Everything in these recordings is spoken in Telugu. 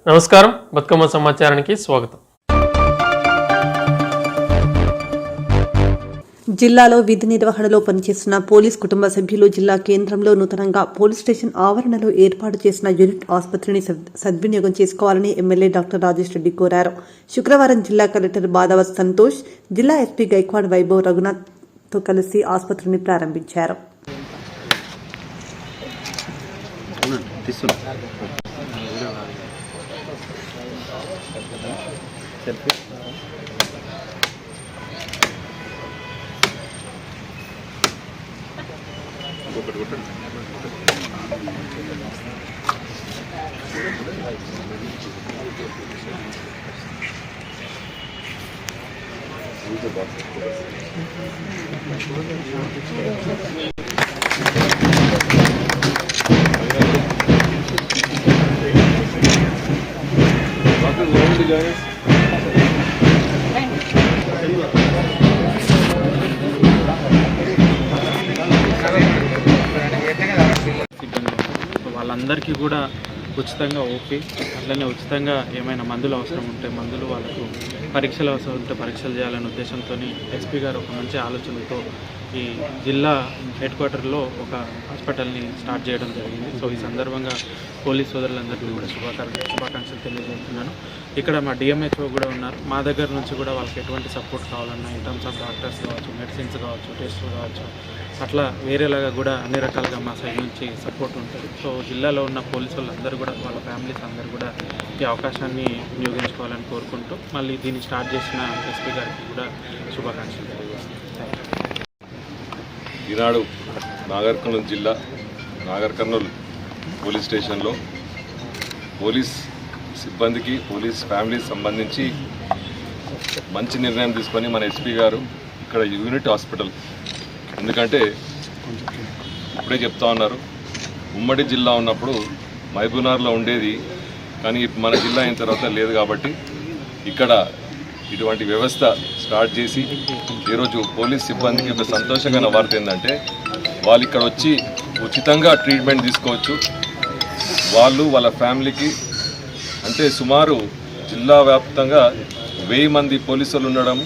నమస్కారం, బతుకమ్మ సమాచారానికి స్వాగతం. జిల్లాలో విధి నిర్వహణలో పనిచేస్తున్న పోలీస్ కుటుంబ సభ్యులు జిల్లా కేంద్రంలో నూతనంగా పోలీస్ స్టేషన్ ఆవరణలో ఏర్పాటు చేసిన యూనిట్ ఆసుపత్రిని సద్వినియోగం చేసుకోవాలని ఎమ్మెల్యే డాక్టర్ రాజేష్ రెడ్డి కోరారు. శుక్రవారం జిల్లా కలెక్టర్ బాదావత్ సంతోష్, జిల్లా ఎస్పీ గైక్వాడ్ వైభవ్ రఘునాథ్ తో కలిసి ఆసుపత్రిని ప్రారంభించారు. వాళ్ళందరికీ కూడా ఉచితంగా ఓపీ, అట్లనే ఉచితంగా ఏమైనా మందులు అవసరం ఉంటే మందులు, వాళ్ళకు పరీక్షలు అవసరం ఉంటే పరీక్షలు చేయాలనే ఉద్దేశంతో ఎస్పీ గారు ఒక మంచి ఆలోచనతో ఈ జిల్లా హెడ్ క్వార్టర్లో ఒక హాస్పిటల్ని స్టార్ట్ చేయడం జరిగింది. సో ఈ సందర్భంగా పోలీస్ సోదరులందరికీ కూడా శుభాకాంక్షలు తెలియజేస్తున్నాను. ఇక్కడ మా డిఎంహెచ్ఓ కూడా ఉన్నారు. మా దగ్గర నుంచి కూడా వాళ్ళకి ఎటువంటి సపోర్ట్ కావాలన్నా ఇన్ టర్మ్స్ ఆఫ్ డాక్టర్స్ కావచ్చు, మెడిసిన్స్ కావచ్చు, టెస్టులు కావచ్చు, అట్లా వేరేలాగా కూడా అన్ని రకాలుగా మా సైడ్ నుంచి సపోర్ట్ ఉంటుంది. సో జిల్లాలో ఉన్న పోలీసు వాళ్ళందరూ కూడా, వాళ్ళ ఫ్యామిలీస్ అందరూ కూడా ఈ అవకాశాన్ని వినియోగించుకోవాలని కోరుకుంటూ మళ్ళీ దీన్ని స్టార్ట్ చేసిన ఎస్పీ గారికి కూడా శుభాకాంక్షలు తెలియజేస్తున్నాను. ఈనాడు నాగర్ కర్నూలు జిల్లా నాగర్ కర్నూలు పోలీస్ స్టేషన్లో పోలీస్ సిబ్బందికి, పోలీస్ ఫ్యామిలీకి సంబంధించి మంచి నిర్ణయం తీసుకొని మన ఎస్పీ గారు ఇక్కడ యూనిట్ హాస్పిటల్, ఎందుకంటే ఇప్పుడే చెప్తా ఉన్నారు, ఉమ్మడి జిల్లా ఉన్నప్పుడు మహబూబ్నగర్లో ఉండేది, కానీ మన జిల్లా అయిన తర్వాత లేదు. కాబట్టి ఇక్కడ ఇటువంటి వ్యవస్థ స్టార్ట్ చేసి ఈరోజు పోలీస్ సిబ్బందికి ఒక సంతోషకరమైన వార్త ఏంటంటే వాళ్ళు ఇక్కడ వచ్చి ఉచితంగా ట్రీట్మెంట్ తీసుకోవచ్చు. వాళ్ళు వాళ్ళ ఫ్యామిలీకి, అంటే సుమారు జిల్లా వ్యాప్తంగా 1000 మంది పోలీసులు ఉండడం,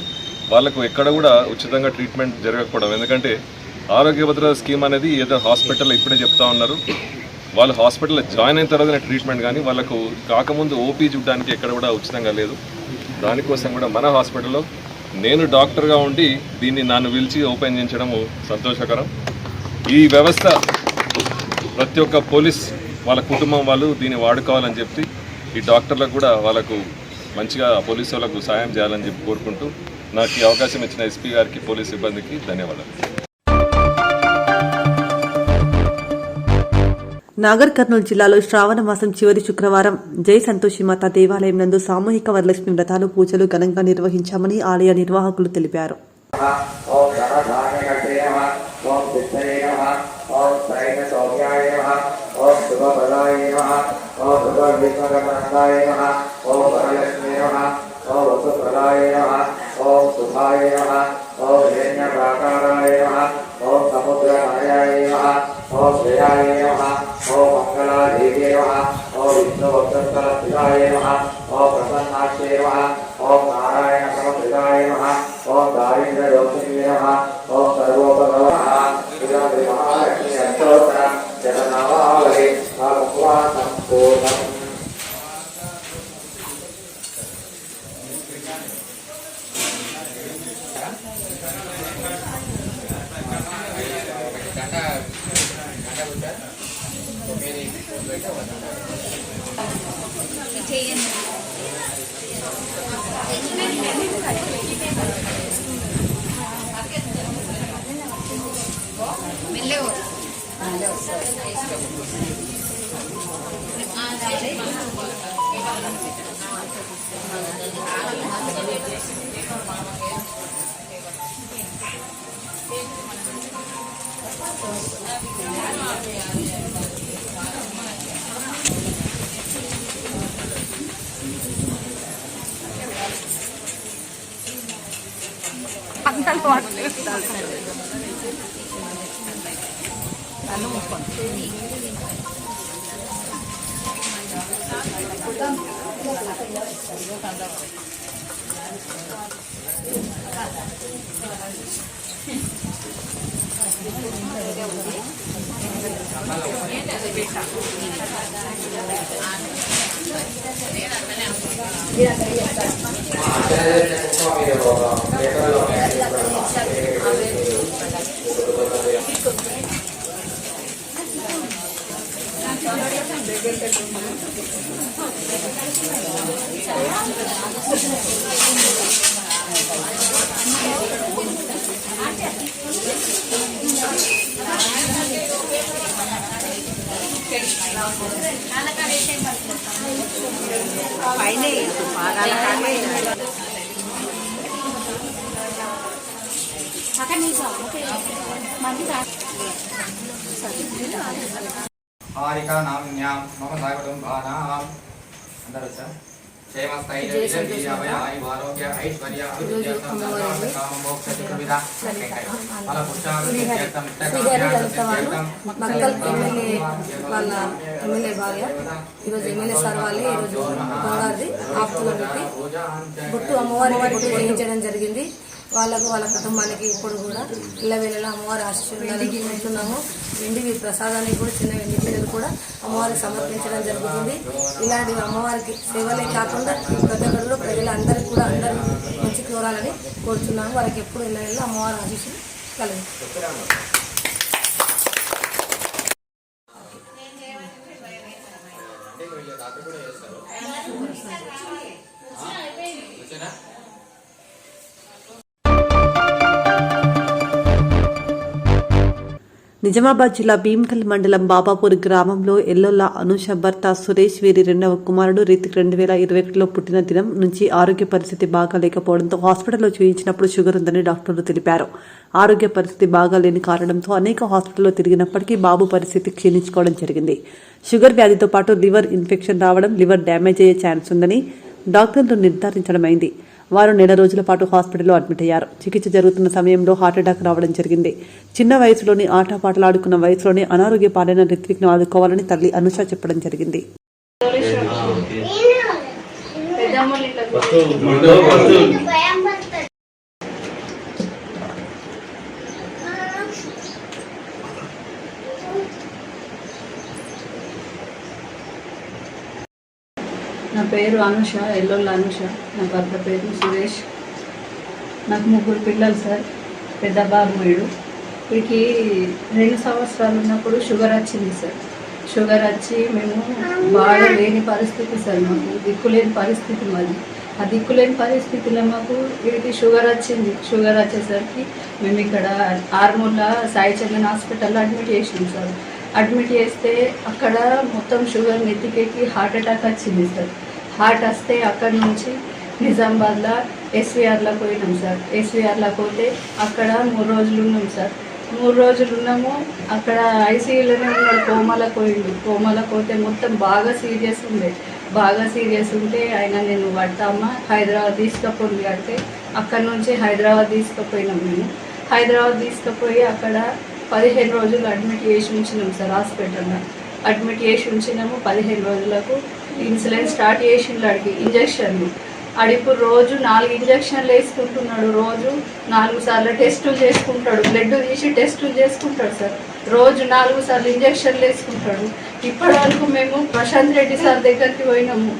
వాళ్ళకు ఎక్కడ కూడా ఉచితంగా ట్రీట్మెంట్ జరగకపోవడం. ఎందుకంటే ఆరోగ్య భద్రత స్కీమ్ అనేది ఏదో హాస్పిటల్లో ఇప్పుడే చెప్తా ఉన్నారు, వాళ్ళు హాస్పిటల్లో జాయిన్ అయిన తర్వాతనే ట్రీట్మెంట్, కానీ వాళ్ళకు కాకముందు ఓపీ చూడడానికి ఎక్కడ కూడా ఉచితంగా లేదు. దానికోసం కూడా మన హాస్పిటల్లో నేను డాక్టర్గా ఉండి దీన్ని నన్ను పిలిచి ఓపెన్ చేయించడము సంతోషకరం. ఈ వ్యవస్థ ప్రతి ఒక్క పోలీస్ వాళ్ళ కుటుంబం వాళ్ళు దీన్ని వాడుకోవాలని చెప్పి ఈ డాక్టర్లకు కూడా వాళ్ళకు మంచిగా పోలీసు వాళ్ళకు సాయం చేయాలని చెప్పి కోరుకుంటూ నాకు ఈ అవకాశం ఇచ్చిన ఎస్పీ గారికి, పోలీస్ సిబ్బందికి ధన్యవాదాలు. నాగర్ కర్నూలు జిల్లాలో శ్రావణ మాసం చివరి శుక్రవారం జై సంతోషిమాత దేవాలయం నందు సామూహిక వరలక్ష్మి వ్రతాలు, పూజలు ఘనంగా నిర్వహించామని ఆలయ నిర్వాహకులు తెలిపారు. Ano mo హారికా నామ్యాం మమ సకుటుంబానాం అందరూ సార్ క్షేమస్థైర్య ఆరోగ్య ఐశ్వర్య మక్కల్ ఎమ్మెల్యే వాళ్ళ ఎమ్మెల్యే భార్య ఈరోజు ఎమ్మెల్యే సార్ వాళ్ళే ఈరోజు గోదావరి ఆప్తులో పెట్టి గుట్టు అమ్మవారికి గుట్టు చేయించడం జరిగింది. వాళ్ళకు వాళ్ళ కుటుంబానికి ఇప్పుడు కూడా ఇళ్ళవేళలా అమ్మవారి ఆశీస్సులు కోరుతున్నాము. వెండి ప్రసాదానికి కూడా చిన్న వెండి పిల్లలు కూడా అమ్మవారికి సమర్పించడం జరుగుతుంది. ఇలాంటి అమ్మవారికి సేవలే కాకుండా ప్రతి ఒక్కరిలో ప్రజలందరికీ కూడా అందరూ మంచి కోరాలని కోరుతున్నాము. వాళ్ళకి ఎప్పుడు ఇళ్ళవేళలా అమ్మవారి ఆశీస్సులు కలదు. నిజామాబాద్ జిల్లా భీమ్కల్ మండలం బాబాపూర్ గ్రామంలో ఎల్లోల అనూష భర్త సురేష్ వీరి రెండవ కుమారుడు రితిక్ 2021లో పుట్టిన దినం నుంచి ఆరోగ్య పరిస్థితి బాగా లేకపోవడంతో హాస్పిటల్లో చూయించినప్పుడు షుగర్ ఉందని డాక్టర్లు తెలిపారు. ఆరోగ్య పరిస్థితి బాగాలేని కారణంతో అనేక హాస్పిటల్లో తిరిగినప్పటికీ బాబు పరిస్థితి క్షీణించుకోవడం జరిగింది. షుగర్ వ్యాధితో పాటు లివర్ ఇన్ఫెక్షన్ రావడం, లివర్ డ్యామేజ్ అయ్యే ఛాన్స్ ఉందని డాక్టర్లు నిర్ధారించడమైంది. వారు నెల రోజుల పాటు హాస్పిటల్లో అడ్మిట్ అయ్యారు. చికిత్స జరుగుతున్న సమయంలో హార్ట్అటాక్ రావడం జరిగింది. చిన్న వయసులోని ఆటపాటలాడుకున్న వయసులోనే అనారోగ్య పాలైన రిత్విక్ను ఆదుకోవాలని తల్లి అనుష చెప్పడం జరిగింది. నా పేరు అనుష, ఎల్లోళ్ళ అనుష. నా భర్త పేరు సురేష్. నాకు 3 పిల్లలు సార్. పెద్ద బాబు వీడు. వీడికి 2 సంవత్సరాలు ఉన్నప్పుడు షుగర్ వచ్చింది సార్. షుగర్ వచ్చి మేము బాగా లేని పరిస్థితి సార్. మాకు దిక్కులేని పరిస్థితి మాది. ఆ దిక్కులేని పరిస్థితిలో మాకు వీడికి షుగర్ వచ్చింది. షుగర్ వచ్చేసరికి మేము ఇక్కడ ఆర్మూర్లో సాయి చందన్ హాస్పిటల్లో అడ్మిట్ చేసినాం సార్. అడ్మిట్ చేస్తే అక్కడ మొత్తం షుగర్ నెత్తికెక్కి హార్ట్ అటాక్ వచ్చింది సార్. హార్ట్ వస్తే అక్కడ నుంచి నిజామాబాద్లో ఎస్వీఆర్లో పోయినాం సార్. ఎస్వీఆర్లో పోతే అక్కడ 3 రోజులు ఉన్నాం సార్. 3 రోజులు ఉన్నాము. అక్కడ ఐసీయూలోనే ఉన్నాడు. కోమాలకు పోయిండు. కోమాలకు పోతే మొత్తం బాగా సీరియస్ ఉంటే ఆయన నేను పడతామా హైదరాబాద్ తీసుకుపోయింది అంటే అక్కడ నుంచి హైదరాబాద్ తీసుకుపోయినాం. మేము హైదరాబాద్ తీసుకుపోయి అక్కడ 15 రోజులు అడ్మిట్ చేసి ఉంచినాం సార్. హాస్పిటల్లో అడ్మిట్ చేసి ఉంచినాము. 15 రోజులకు ఇన్సులిన్ స్టార్ట్ చేసిండు. అడిగి ఇంజక్షన్లు ఇప్పుడు రోజు 4 ఇంజక్షన్లు వేసుకుంటున్నాడు. రోజు 4 సార్లు టెస్టులు చేసుకుంటాడు. బ్లడ్ తీసి టెస్టులు చేసుకుంటాడు సార్. రోజు 4 సార్లు ఇంజక్షన్లు వేసుకుంటాడు. ఇప్పటి వరకు మేము ప్రశాంత్ రెడ్డి సార్ దగ్గరికి పోయినాము.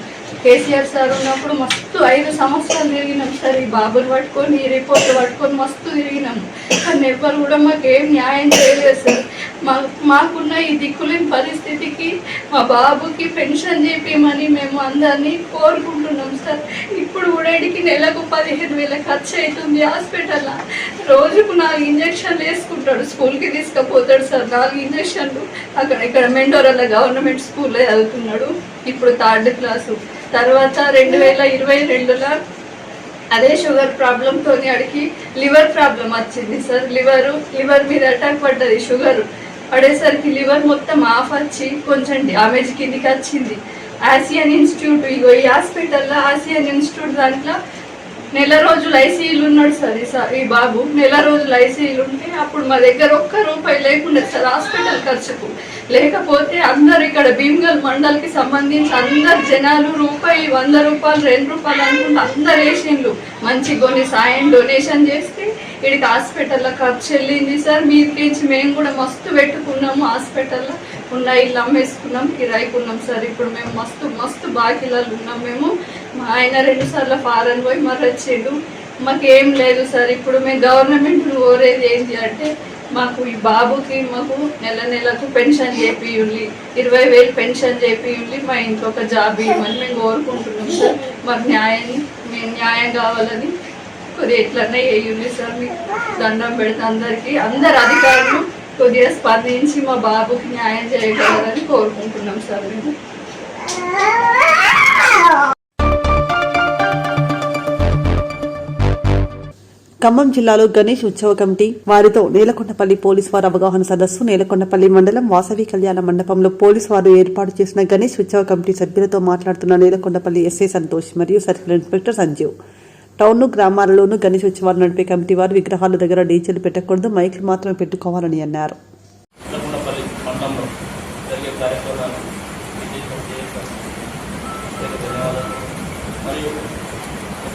కేసీఆర్ సార్ ఉన్నప్పుడు మస్తు 5 సంవత్సరాలు తిరిగినాం సార్. ఈ బాబుని పట్టుకొని ఈ రిపోర్ట్లు పట్టుకొని మస్తు తిరిగినాము. కానీ ఎవ్వరు కూడా మాకేం న్యాయం చేయలేదు సార్. మాకున్న ఈ దిక్కులేని పరిస్థితికి మా బాబుకి పెన్షన్ చేపిమని మేము అందరినీ కోరుకుంటున్నాం సార్. ఇప్పుడు కూడా ఇడికి నెలకు 15,000 ఖర్చు అవుతుంది హాస్పిటల్లో. రోజుకు 4 ఇంజక్షన్లు వేసుకుంటాడు. స్కూల్కి తీసుకుపోతాడు సార్. 4 ఇంజక్షన్లు. ఇక్కడ మెండోరాల గవర్నమెంట్ స్కూల్లో చదువుతున్నాడు. ఇప్పుడు 3rd క్లాసు. తర్వాత 2022లో అదే షుగర్ ప్రాబ్లంతో అడిగి లివర్ ప్రాబ్లం వచ్చింది సార్. లివర్ మీద అటాక్ పడ్డది. షుగర్ పడేసరికి లివర్ మొత్తం ఆఫ్ వచ్చి కొంచెం డ్యామేజ్ కిందికి వచ్చింది. ఆసియన్ ఇన్స్టిట్యూట్, ఈ హాస్పిటల్లో ఆసియన్ ఇన్స్టిట్యూట్ దాంట్లో నెల రోజులు ఐసీయూలు ఉన్నాడు సార్ ఈ బాబు నెల రోజులు ఐసీయూలు ఉంటే అప్పుడు మా దగ్గర ఒక్క రూపాయి లేకుండా సార్ హాస్పిటల్ ఖర్చుకు. లేకపోతే అందరు ఇక్కడ భీమ్గల్ మండల్కి సంబంధించి అందరు జనాలు రూపాయి 100 రూపాయలు 2 రూపాయలు అనుకుంటే అందరు వేసిండ్రు. మంచి కొన్ని సాయం డొనేషన్ చేస్తే ఇక్కడికి హాస్పిటల్లో ఖర్చు వెళ్ళింది సార్. మీదికించి మేము కూడా మస్తు పెట్టుకున్నాము. హాస్పిటల్లో ఉన్న ఇల్లు అమ్మేసుకున్నాం, కిరాయికున్నాం సార్. ఇప్పుడు మేము మస్తు బాకీలలో ఉన్నాం. మేము మా ఆయన 2 సార్లు ఫారెన్ పోయి మరి వచ్చిండు. మాకేం లేదు సార్. ఇప్పుడు మేము గవర్నమెంట్ కోరేది ఏంటి అంటే మాకు ఈ బాబుకి మాకు నెలకు పెన్షన్ చేపియుండి, 20,000 పెన్షన్ చేపియుండి, మా ఇంట్లో ఒక జాబ్ ఇవ్వమని మేము కోరుకుంటున్నాం సార్. మాకు న్యాయం కావాలని కొద్దిగా ఎట్లన్నా వేయండి సార్. మీకు దండం పెడితే అందరు అధికారులు కొద్దిగా స్పందించి మా బాబుకి న్యాయం చేయగలరని కోరుకుంటున్నాం సార్ మేము. ఖమ్మం జిల్లాలో గణేష్ ఉత్సవ కమిటీ వారితో నేలకొండపల్లి పోలీసు వారు అవగాహన సదస్సు. నేలకొండపల్లి మండలం వాసవి కళ్యాణ మండపంలో పోలీసు వారు ఏర్పాటు చేసిన గణేష్ ఉత్సవ కమిటీ సభ్యులతో మాట్లాడుతున్న నేలకొండపల్లి ఎస్ఐ సంతోష్ మరియు సర్కిల్ ఇన్స్పెక్టర్ సంజీవ్. టౌన్ గ్రామాలలోనూ గణేష్ ఉత్సవాలు నడిపే కమిటీ వారు విగ్రహాల దగ్గర డీజేలు పెట్టకూడదు, మైకులు మాత్రమే పెట్టుకోవాలని అన్నారు.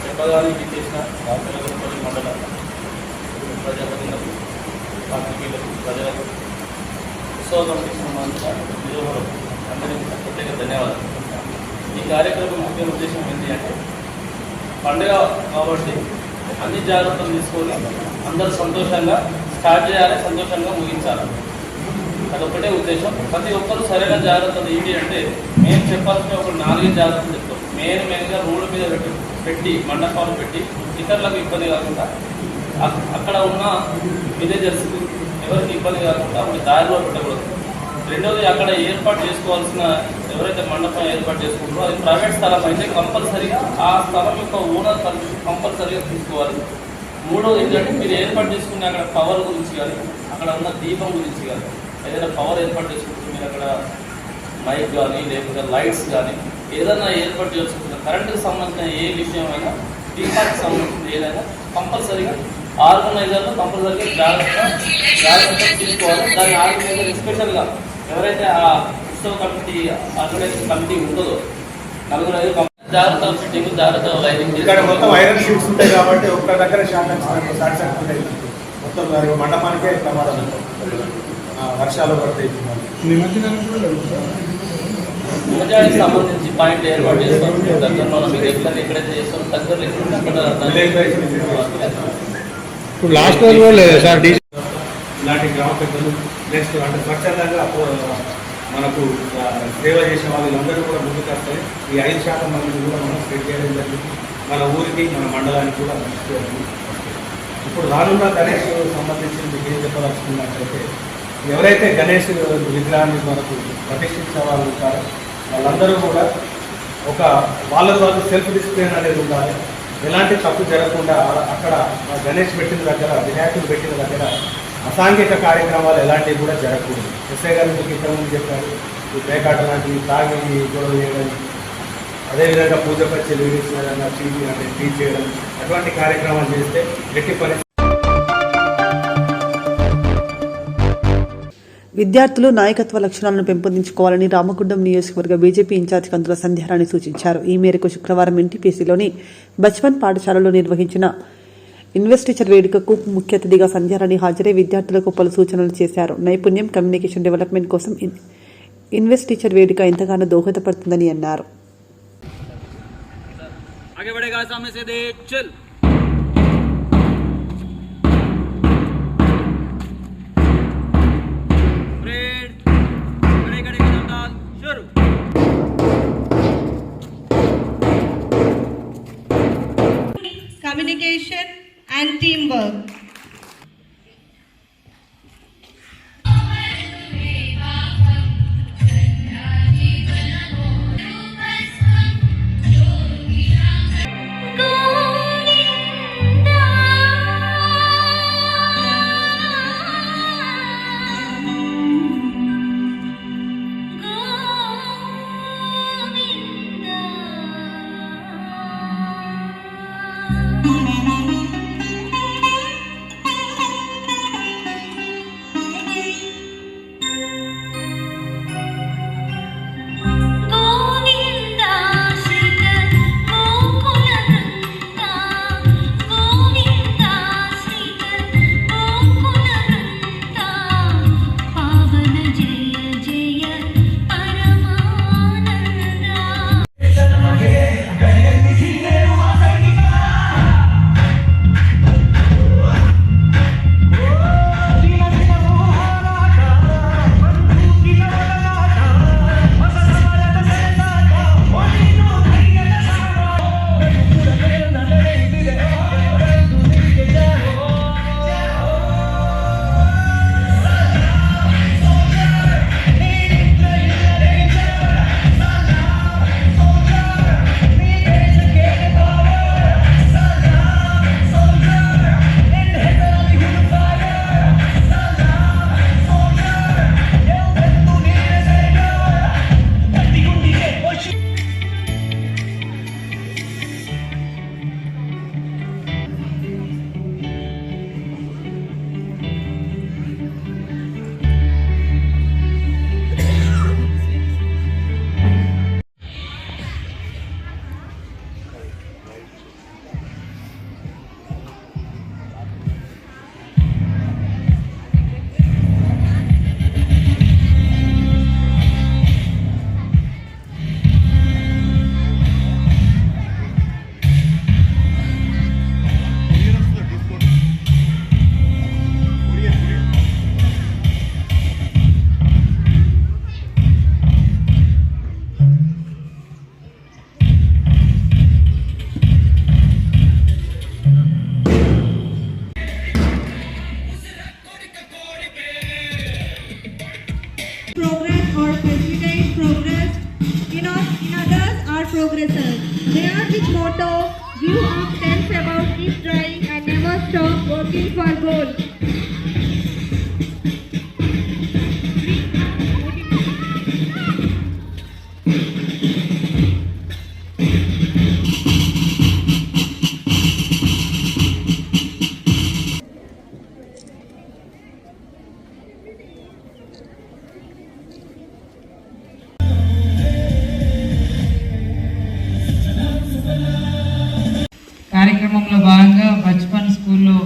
చెప్పడానికి చేసిన నేలకొండపల్లి మండల ప్రజాప్రతినిధులకు, పార్టీలకు, ప్రజలకు, ఉత్సవ కమిటీకి సంబంధించిన నిర్వహణకు అందరికీ ప్రత్యేక ధన్యవాదాలు. ఈ కార్యక్రమం ముఖ్య ఉద్దేశం ఏంటి అంటే పండుగ కాబట్టి అన్ని జాగ్రత్తలు తీసుకొని అందరూ సంతోషంగా స్టార్ట్ చేయాలి, సంతోషంగా ముగించాలి. అదొక్కటే ఉద్దేశం. ప్రతి ఒక్కరూ సరైన జాగ్రత్తలు ఏంటి అంటే మేము చెప్పాల్సిన ఒక 4 జాగ్రత్తలు చెప్తాం. మెయిన్గా రోడ్డు మీద పెట్టి మండపాలు పెట్టి ఇతరులకు ఇబ్బంది కాకుండా అక్కడ ఉన్న విలేజర్స్కి ఎవరికి ఇబ్బంది కాకుండా అప్పుడు దారిలో పెట్టకూడదు. రెండోది అక్కడ ఏర్పాటు చేసుకోవాల్సిన ఎవరైతే మండపం ఏర్పాటు చేసుకుంటారో అది ప్రైవేట్ స్థలం అయితే కంపల్సరీగా ఆ స్థలం యొక్క ఓనర్ కంపల్సరీగా తీసుకోవాలి. మూడోది ఏంటంటే మీరు ఏర్పాటు చేసుకునే అక్కడ పవర్ గురించి కానీ అక్కడ ఉన్న దీపం గురించి కానీ ఏదైనా పవర్ ఏర్పాటు చేసుకుంటే మీరు అక్కడ మైక్ కానీ లేకపోతే లైట్స్ కానీ ఏదైనా ఏర్పాటు చేసుకుంటున్న కరెంటుకు సంబంధించిన ఏ విషయమైనా దీపానికి సంబంధించిన ఏదైనా కంపల్సరీగా ఆర్గనైజర్లు కంపల్సరీగా జాగ్రత్తగా తీసుకోవాలి. దాని ఆర్గనైజర్ ఎస్పెషల్గా ఎవరైతే ఆ ఉత్సవ కమిటీ ఆర్గనైజింగ్ కమిటీ ఉంటుందో 4-5 జాగ్రత్త ఫిట్టింగ్, జాగ్రత్త లైటింగ్ ఇక్కడ మొత్తం ఐరన్ షీట్స్ ఉంటాయి కాబట్టి ఒక్క దగ్గర షార్ట్ ఉంటాయి. మొత్తం మండపానికే ప్రమాదం, వర్షాలు పడతాయి. నిమజ్జనానికి సంబంధించి పాయింట్ ఏర్పాటు చేస్తాం. దగ్గరలో మీకు ఎక్కడైతే చేస్తాం దగ్గర ఇప్పుడు లాస్ట్ రోజు లేదా సార్ ఇలాంటి గ్రామ పెద్దలు నెక్స్ట్ అంటే స్వచ్ఛందంగా మనకు సేవ చేసిన వాళ్ళందరూ కూడా ముందుకు వస్తాయి. ఈ 5% మందిని కూడా మనం సెట్ చేయడం జరిగింది. మన ఊరికి మన మండలానికి కూడా తీసుకెళ్ళి ఇప్పుడు రానున్న గణేష్ సంబంధించి మీకు ఏం చెప్పదలుచుకున్నట్లయితే ఎవరైతే గణేష్ విగ్రహాన్ని మనకు ప్రతిష్ఠించే వాళ్ళు ఉంటారో వాళ్ళందరూ కూడా ఒక వాళ్ళు సెల్ఫ్ డిసిప్లిన్ అనేది ఉండాలి. ఎలాంటి తప్పు జరగకుండా అక్కడ గణేష్ పెట్టిన దగ్గర, వినాయకులు పెట్టిన దగ్గర అసాంఘిక కార్యక్రమాలు ఎలాంటివి కూడా జరగకూడదు. ఎస్ఐ గారు మీకు ఇంతకుముందు చెప్పారు, ఈ పేకాట లాంటివి తాగి గొడవ చేయడం, అదేవిధంగా పూజ పచ్చి లేడీస్ విధంగా టీచ్ చేయడం, అటువంటి కార్యక్రమాలు చేస్తే ఎట్టి పరిస్థితి. విద్యార్థులు నాయకత్వ లక్షణాలను పెంపొందించుకోవాలని రామగుండం నియోజకవర్గ బీజేపీ ఇన్ఛార్జ్ కందుల సంధ్యారాణి సూచించారు. ఈ మేరకు శుక్రవారం ఎన్టీపీసీలోని బచ్పన్ పాఠశాలలో నిర్వహించిన ఇన్వెస్టిచర్ వేడుకకు ముఖ్య అతిథిగా సంధ్యారాణి హాజరై విద్యార్థులకు పలు సూచనలు చేశారు. నైపుణ్యం, కమ్యూనికేషన్ డెవలప్మెంట్ కోసం ఇన్వెస్టిచర్ వేదిక ఎంతగానో దోహదపడుతుందని అన్నారు. Communication and teamwork. progressors. They are with motto, give up, tense about, keep trying and never stop working for goals. కార్యక్రమంలో భాగంగా బచ్పన్ స్కూల్లో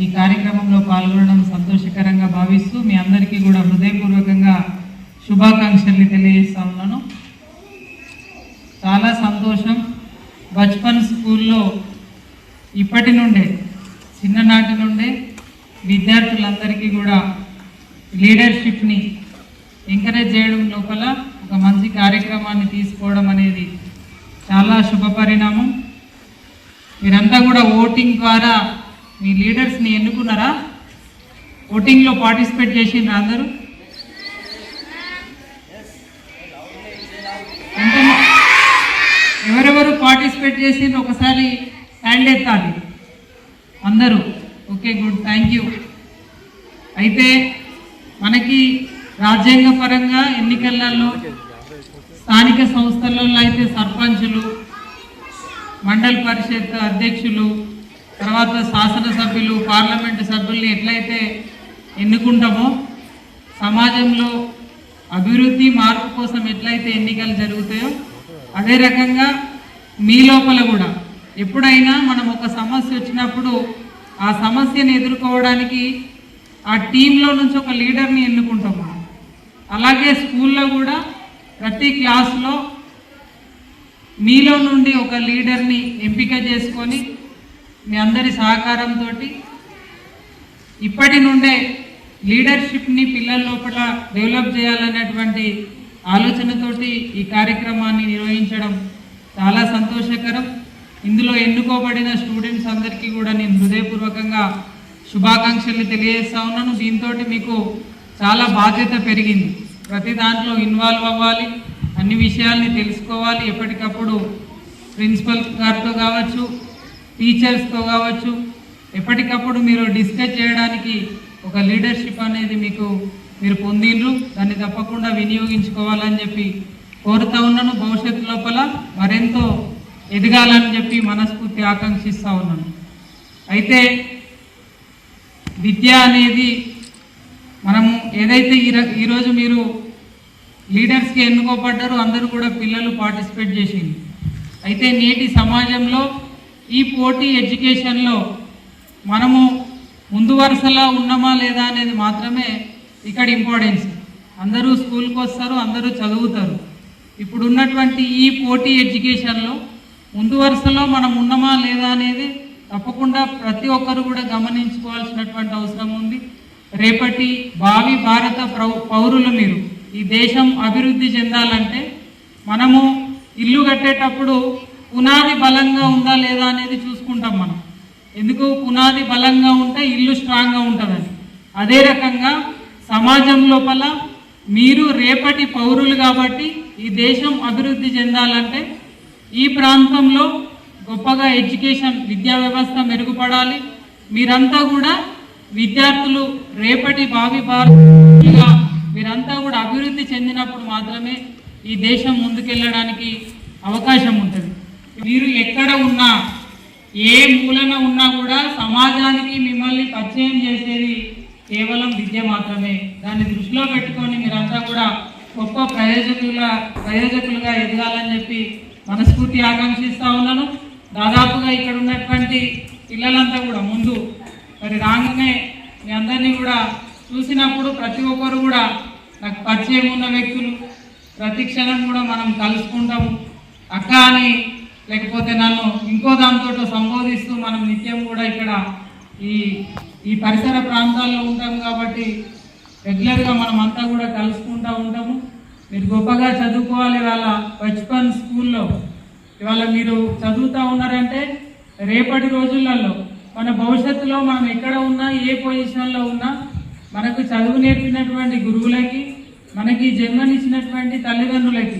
ఈ కార్యక్రమంలో పాల్గొనడం సంతోషకరంగా భావిస్తూ మీ అందరికీ కూడా హృదయపూర్వకంగా శుభాకాంక్షల్ని తెలియజేస్తా ఉన్నాను. చాలా సంతోషం. బచ్పన్ స్కూల్లో ఇప్పటి నుండే చిన్ననాటి నుండే విద్యార్థులందరికీ కూడా లీడర్షిప్ని ఎంకరేజ్ చేయడం లోపల ఒక మంచి కార్యక్రమాన్ని తీసుకోవడం అనేది చాలా శుభ పరిణామం. మీరంతా కూడా ఓటింగ్ ద్వారా మీ లీడర్స్ని ఎన్నుకున్నారా? ఓటింగ్లో పార్టిసిపేట్ చేసిండ్రా అందరూ? ఎవరెవరు పార్టిసిపేట్ చేసిండ్రు ఒకసారి హ్యాండ్ ఎత్తాలి అందరూ. Okay, good, thank you. అయితే మనకి రాజ్యాంగపరంగా ఎన్నికలలో స్థానిక సంస్థలలో అయితే సర్పంచులు, మండల పరిషత్ అధ్యక్షులు, తర్వాత శాసనసభ్యులు, పార్లమెంటు సభ్యుల్ని ఎట్లయితే ఎన్నుకుంటామో సమాజంలో అభివృద్ధి మార్పు కోసం ఎట్లయితే ఎన్నికలు జరుగుతాయో అదే రకంగా మీ లోపల కూడా ఎప్పుడైనా మనం ఒక సమస్య వచ్చినప్పుడు ఆ సమస్యను ఎదుర్కోవడానికి ఆ టీంలో నుంచి ఒక లీడర్ని ఎన్నుకుంటాము. అలాగే స్కూల్లో కూడా ప్రతి క్లాస్లో మీలో నుండి ఒక లీడర్ని ఎంపిక చేసుకొని మీ అందరి సహకారంతో ఇప్పటి నుండే లీడర్షిప్ని పిల్లల లోపల డెవలప్ చేయాలనేటువంటి ఆలోచనతోటి ఈ కార్యక్రమాన్ని నిర్వహించడం చాలా సంతోషకరం. ఇందులో ఎన్నుకోబడిన స్టూడెంట్స్ అందరికీ కూడా నేను హృదయపూర్వకంగా శుభాకాంక్షలు తెలియజేస్తా ఉన్నాను. దీంతో మీకు చాలా బాధ్యత పెరిగింది. ప్రతి దాంట్లో ఇన్వాల్వ్ అవ్వాలి, అన్ని విషయాల్ని తెలుసుకోవాలి. ఎప్పటికప్పుడు ప్రిన్సిపల్ గారితో కావచ్చు, టీచర్స్తో కావచ్చు, ఎప్పటికప్పుడు మీరు డిస్కస్ చేయడానికి ఒక లీడర్షిప్ అనేది మీరు పొందిండ్రు. దాన్ని తప్పకుండా వినియోగించుకోవాలని చెప్పి కోరుతా ఉన్నాను. భవిష్యత్తు లోపల మరెంతో ఎదగాలని చెప్పి మనస్ఫూర్తి ఆకాంక్షిస్తూ ఉన్నాను. అయితే విద్య అనేది మనము ఏదైతే ఈరోజు మీరు లీడర్స్కి ఎన్నుకోబడ్డారో అందరూ కూడా పిల్లలు పార్టిసిపేట్ చేసింది. అయితే నేటి సమాజంలో ఈ పోటీ ఎడ్యుకేషన్లో మనము ముందు వరుసలో ఉన్నామా లేదా అనేది మాత్రమే ఇక్కడ ఇంపార్టెన్స్. అందరూ స్కూల్కి వస్తారు, అందరూ చదువుతారు. ఇప్పుడు ఉన్నటువంటి ఈ పోటీ ఎడ్యుకేషన్లో ముందు వరుసలో మనం ఉన్నామా లేదా అనేది తప్పకుండా ప్రతి ఒక్కరు కూడా గమనించుకోవాల్సినటువంటి అవసరం ఉంది. రేపటి భావి భారత పౌరులు మీరు. ఈ దేశం అభివృద్ధి చెందాలంటే మనము ఇల్లు కట్టేటప్పుడు పునాది బలంగా ఉందా లేదా అనేది చూసుకుంటాం మనం. ఎందుకు? పునాది బలంగా ఉంటే ఇల్లు స్ట్రాంగ్గా ఉంటుందని. అదే రకంగా సమాజం లోపల మీరు రేపటి పౌరులు కాబట్టి ఈ దేశం అభివృద్ధి చెందాలంటే ఈ ప్రాంతంలో గొప్పగా ఎడ్యుకేషన్ విద్యా వ్యవస్థ మెరుగుపడాలి. మీరంతా కూడా విద్యార్థులు రేపటి భావి భారతీయులుగా మీరంతా కూడా అభివృద్ధి చెందినప్పుడు మాత్రమే ఈ దేశం ముందుకెళ్ళడానికి అవకాశం ఉంటుంది. మీరు ఎక్కడ ఉన్నా, ఏ మూలన ఉన్నా కూడా సమాజానికి మిమ్మల్ని పరిచయం చేసేది కేవలం విద్య మాత్రమే. దాన్ని దృష్టిలో పెట్టుకొని మీరంతా కూడా గొప్ప ప్రయోజకులుగా ఎదగాలని చెప్పి మనస్ఫూర్తి ఆకాంక్షిస్తూ ఉన్నాను. దాదాపుగా ఇక్కడ ఉన్నటువంటి పిల్లలంతా కూడా ముందు మరి రాగానే మీ అందరినీ కూడా చూసినప్పుడు ప్రతి ఒక్కరు కూడా నాకు పరిచయం ఉన్న వ్యక్తులు. ప్రతి క్షణం కూడా మనం కలుసుకుంటాము. అక్క అని లేకపోతే నన్ను ఇంకో దాంతో సంబోధిస్తూ మనం నిత్యం కూడా ఇక్కడ ఈ పరిసర ప్రాంతాల్లో ఉంటాము కాబట్టి రెగ్యులర్గా మనం అంతా కూడా కలుసుకుంటూ ఉంటాము. మీరు గొప్పగా చదువుకోవాలి. వాళ్ళ బచ్పన్ స్కూల్లో ఇవాళ మీరు చదువుతూ ఉన్నారంటే రేపటి రోజులలో మన భవిష్యత్తులో మనం ఎక్కడ ఉన్నా, ఏ పొజిషన్లో ఉన్నా మనకు చదువు నేర్పినటువంటి గురువులకి, మనకి జన్మనిచ్చినటువంటి తల్లిదండ్రులకి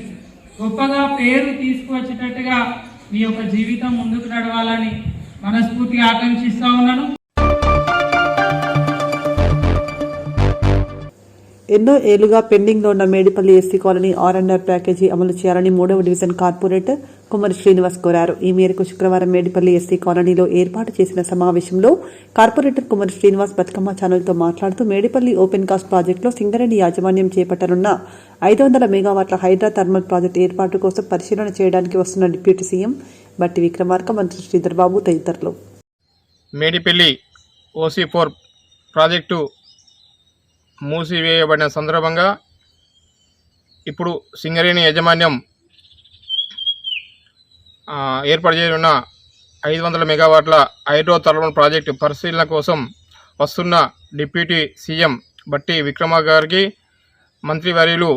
గొప్పగా పేరు తీసుకువచ్చేటట్టుగా మీ యొక్క జీవితం ముందుకు నడవాలని మనస్ఫూర్తిగా ఆకాంక్షిస్తా ఉన్నాను. ఎన్నో ఏళ్లుగా పెండింగ్లో ఉన్న Medipally SC colony RNR package అమలు చేయాలని 3వ డివిజన్ కార్పొరేటర్ కుమార్ శ్రీనివాస్ కోరారు. ఈ మేరకు శుక్రవారం మేడిపల్లి ఎస్సీ కాలనీలో ఏర్పాటు చేసిన సమావేశంలో కార్పొరేటర్ కుమార్ శ్రీనివాస్ బతుకమ్మ ఛానల్తో మాట్లాడుతూ మేడిపల్లి ఓపెన్ కాస్ట్ ప్రాజెక్టులో సింగరేణి యాజమాన్యం చేపట్టనున్న 500 మెగావాట్ల హైడ్రా థర్మల్ ప్రాజెక్టు ఏర్పాటు కోసం పరిశీలన చేయడానికి వస్తున్న డిప్యూటీ సీఎం బట్టి విక్రమార్క, మంత్రి శ్రీధర్ బాబు తదితరులు. మేడిపల్లి OC4 ప్రాజెక్టు మూసివేయబడిన సందర్భంగా ఇప్పుడు సింగరేణి యాజమాన్యం ఏర్పాటు చేయనున్న 500 మెగావాట్ల హైడ్రో థర్మల్ ప్రాజెక్టు పరిశీలన కోసం వస్తున్న డిప్యూటీ సీఎం బట్టి విక్రమ గారికి, మంత్రివర్యులు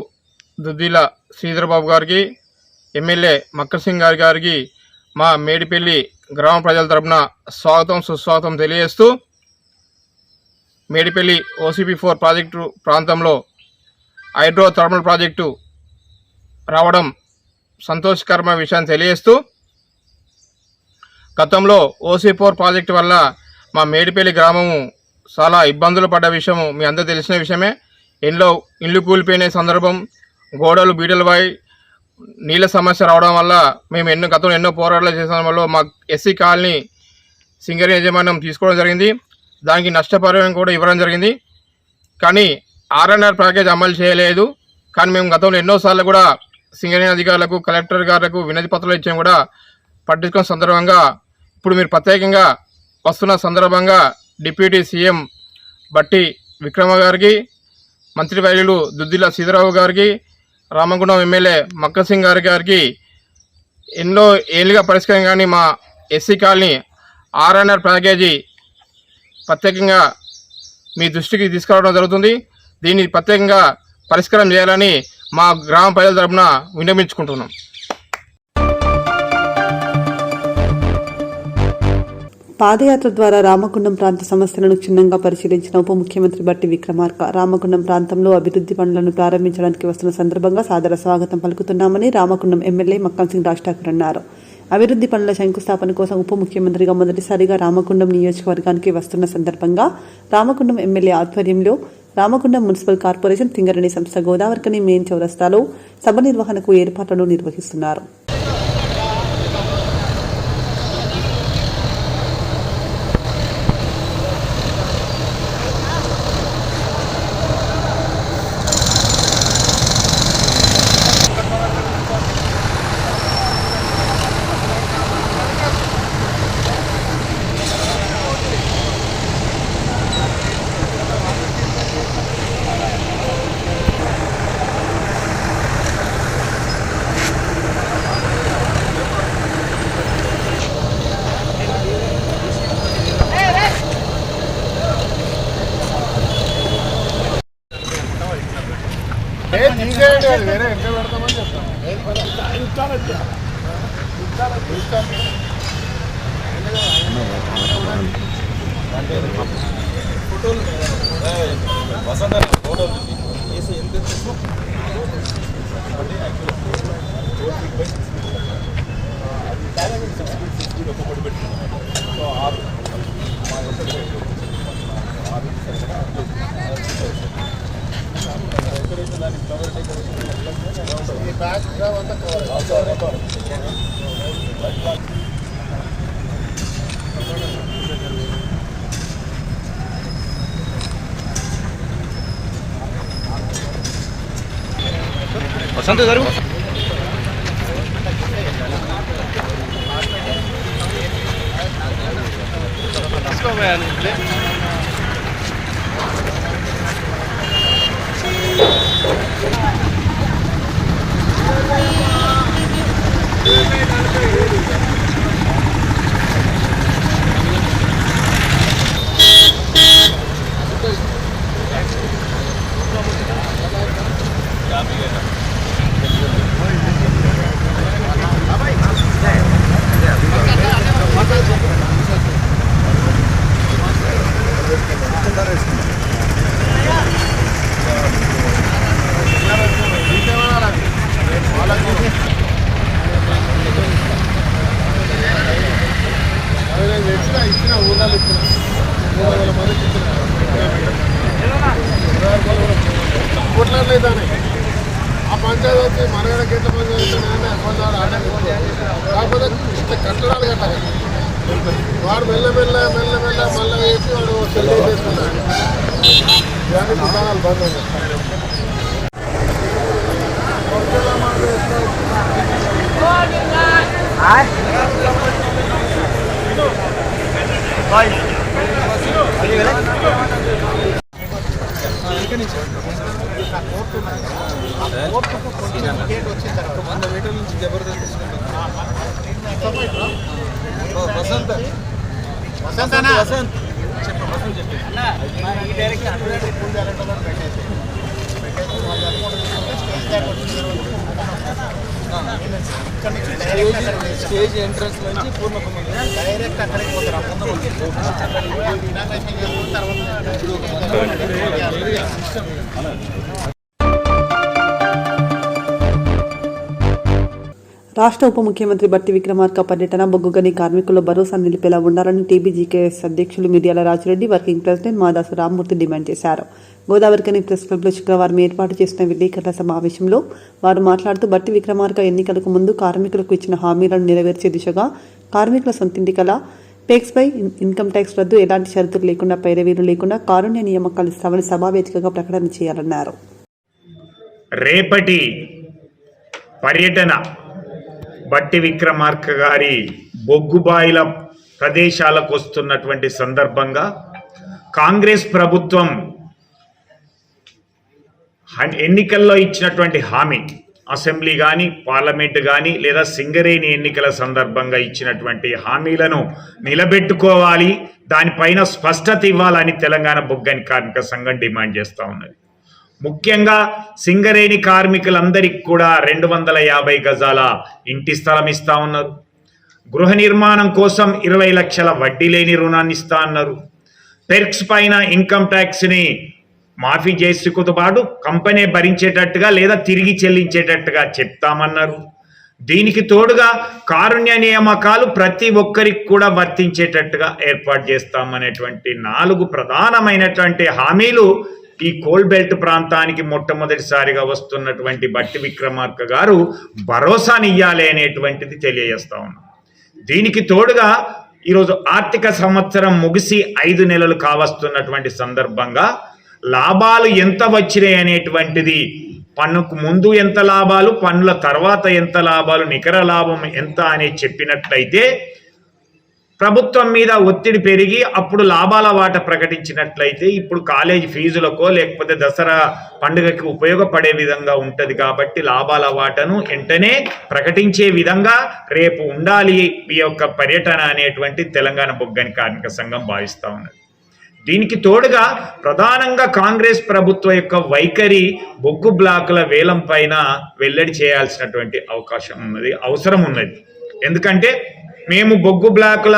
దుద్దిల శ్రీధర్బాబు గారికి, ఎమ్మెల్యే మక్కర్ సింగ్ గారికి మా మేడిపల్లి గ్రామ ప్రజల తరపున స్వాగతం సుస్వాగతం తెలియజేస్తూ, మేడిపల్లి OCP4 ప్రాజెక్టు ప్రాంతంలో హైడ్రో థర్మల్ ప్రాజెక్టు రావడం సంతోషకరమైన విషయాన్ని తెలియజేస్తూ, గతంలో OC4 ప్రాజెక్టు వల్ల మా మేడిపల్లి గ్రామము చాలా ఇబ్బందులు పడ్డ విషయము మీ అందరూ తెలిసిన విషయమే. ఇల్లు కూలిపోయిన సందర్భం, గోడలు బీటలు పోయి నీళ్ళ సమస్య రావడం వల్ల మేము గతంలో ఎన్నో పోరాటాలు చేసిన వల్ల మా ఎస్సీ కాలనీ సింగరేణి యాజమాన్యం తీసుకోవడం జరిగింది. దానికి నష్టపరిహారం కూడా ఇవ్వడం జరిగింది. కానీ ఆర్ఎన్ఆర్ ప్యాకేజ్ అమలు చేయలేదు. కానీ మేము గతంలో ఎన్నోసార్లు కూడా సింగరేణి అధికారులకు, కలెక్టర్ గారులకు వినతి పత్రాలు ఇచ్చాము కూడా పట్టించుకున్న సందర్భంగా ఇప్పుడు మీరు ప్రత్యేకంగా వస్తున్న సందర్భంగా డిప్యూటీ సీఎం బట్టి విక్రమ గారికి, మంత్రివర్యులు దుద్దిల శ్రీధరరావు గారికి, రామగుండం ఎమ్మెల్యే మక్కర్ సింగ్ గారికి ఎన్నో ఏళ్ళుగా పరిష్కారం కానీ మా ఎస్సీ కాలనీ ఆర్ఎన్ఆర్ ప్యాకేజీ ప్రత్యేకంగా మీ దృష్టికి తీసుకురావడం జరుగుతుంది. దీన్ని ప్రత్యేకంగా పరిష్కారం చేయాలని మా గ్రామ ప్రజల తరపున విన్నవించుకుంటున్నాం. పాదయాత్ర ద్వారా రామగుండం ప్రాంత సమస్యలను క్షుణ్ణంగా పరిశీలించిన ఉప ముఖ్యమంత్రి బట్టి విక్రమార్క రామగుండం ప్రాంతంలో అభివృద్ధి పనులను ప్రారంభించడానికి వస్తున్న సందర్భంగా సాదర స్వాగతం పలుకుతున్నామని రామగుండం ఎమ్మెల్యే మక్కన్ సింగ్ ఠాకూర్ అన్నారు. అభివృద్ధి పనుల శంకుస్థాపన కోసం ఉప ముఖ్యమంత్రిగా మొదటిసారిగా రామగుండం నియోజకవర్గానికి వస్తున్న సందర్భంగా రామగుండం ఎమ్మెల్యే ఆధ్వర్యంలో రామగుండం మున్సిపల్ కార్పొరేషన్, సింగరేణి సంస్థ గోదావరికని మెయిన్ చౌరస్తాలో సభ నిర్వహణకు ఏర్పాట్లను నిర్వహిస్తున్నారు. వసంత గారు వాళ్ళకు ఆ పంచాయతీ వచ్చి మనగడకి ఎంత మంది కాకపోతే ఇంత కట్టడాలు కట్టాలి. వాడు మెల్ల మళ్ళీ వేసి వాడు సెల్ చేసుకున్నాడు. ఇవన్నీ దుకాణాలు బంద్ ఉన్నాయి. స్టేజ్ ఎంట్రన్స్ నుంచి పూర్ణకుమార్ డైరెక్ట్ అక్కడికి పోతారు. రాష్ట్ర ఉప ముఖ్యమంత్రి బట్టి విక్రమార్క పర్యటన బొగ్గుగని కార్మికుల్లో భరోసా నిలిపేలా ఉండాలని టీబీజీకేఎస్ అధ్యక్షులు Miryala Rajireddy working president Madasu Rammurthy demand చేశారు. గోదావరికని ప్రెస్ క్లబ్లో శుక్రవారం ఏర్పాటు చేసిన విలేకరుల సమావేశంలో వారు మాట్లాడుతూ బట్టి విక్రమార్క ఎన్నికలకు ముందు కార్మికులకు ఇచ్చిన హామీలను నెరవేర్చే దిశగా కార్మికుల సొంతింటి కల పేక్స్పై ఇన్కమ్ ట్యాక్స్ రద్దు, ఎలాంటి షరతులు లేకుండా పైరవీలు లేకుండా కారుణ్య నియామకాలు ఇస్తామని సభావేదికగా ప్రకటన చేయాలన్నారు. రేపటి పర్యటన బట్టి విక్రమార్క గారి బొగ్గుబాయిల ప్రదేశాలకు వస్తున్నటువంటి సందర్భంగా కాంగ్రెస్ ప్రభుత్వం ఎన్నికల్లో ఇచ్చినటువంటి హామీ, అసెంబ్లీ కానీ పార్లమెంట్ కానీ లేదా సింగరేణి ఎన్నికల సందర్భంగా ఇచ్చినటువంటి హామీలను నిలబెట్టుకోవాలి, దానిపైన స్పష్టత ఇవ్వాలని తెలంగాణ బొగ్గని కార్మిక సంఘం డిమాండ్ చేస్తూ ఉన్నది. ముఖ్యంగా సింగరేణి కార్మికులందరికీ కూడా 250 గజాల ఇంటి స్థలం ఇస్తా ఉన్నారు. గృహ నిర్మాణం కోసం 20 లక్షల వడ్డీ లేని రుణాన్ని ఇస్తా అన్నారు. పెర్క్స్ పైన ఇన్కమ్ ట్యాక్స్ని మాఫీ చేసుకుతో పాటు కంపెనీ భరించేటట్టుగా లేదా తిరిగి చెల్లించేటట్టుగా చెప్తామన్నారు. దీనికి తోడుగా కారుణ్య నియామకాలు ప్రతి ఒక్కరికి కూడా వర్తించేటట్టుగా ఏర్పాటు చేస్తామనేటువంటి 4 ప్రధానమైనటువంటి హామీలు ఈ కోల్ బెల్ట్ ప్రాంతానికి మొట్టమొదటిసారిగా వస్తున్నటువంటి బట్టి విక్రమార్క గారు భరోసానియ్యాలి అనేటువంటిది తెలియజేస్తా ఉన్నాం. దీనికి తోడుగా ఈరోజు ఆర్థిక సంవత్సరం ముగిసి 5 నెలలు కావస్తున్నటువంటి సందర్భంగా లాభాలు ఎంత వచ్చినాయి అనేటువంటిది, పన్నుకు ముందు ఎంత లాభాలు, పన్నుల తర్వాత ఎంత లాభాలు, నికర లాభం ఎంత అని చెప్పినట్లయితే ప్రభుత్వం మీద ఒత్తిడి పెరిగి అప్పుడు లాభాల వాట ప్రకటించినట్లయితే ఇప్పుడు కాలేజీ ఫీజులకో లేకపోతే దసరా పండుగకి ఉపయోగపడే విధంగా ఉంటుంది. కాబట్టి లాభాల వాటను వెంటనే ప్రకటించే విధంగా రేపు ఉండాలి ఈ యొక్క పర్యటన అనేటువంటి తెలంగాణ బొగ్గని కార్మిక సంఘం భావిస్తూ ఉన్నది. దీనికి తోడుగా ప్రధానంగా కాంగ్రెస్ ప్రభుత్వం యొక్క వైఖరి బొగ్గు బ్లాకుల వేలం పైన వెల్లడి చేయాల్సినటువంటి అవసరం ఉన్నది. ఎందుకంటే మేము బొగ్గు బ్లాకుల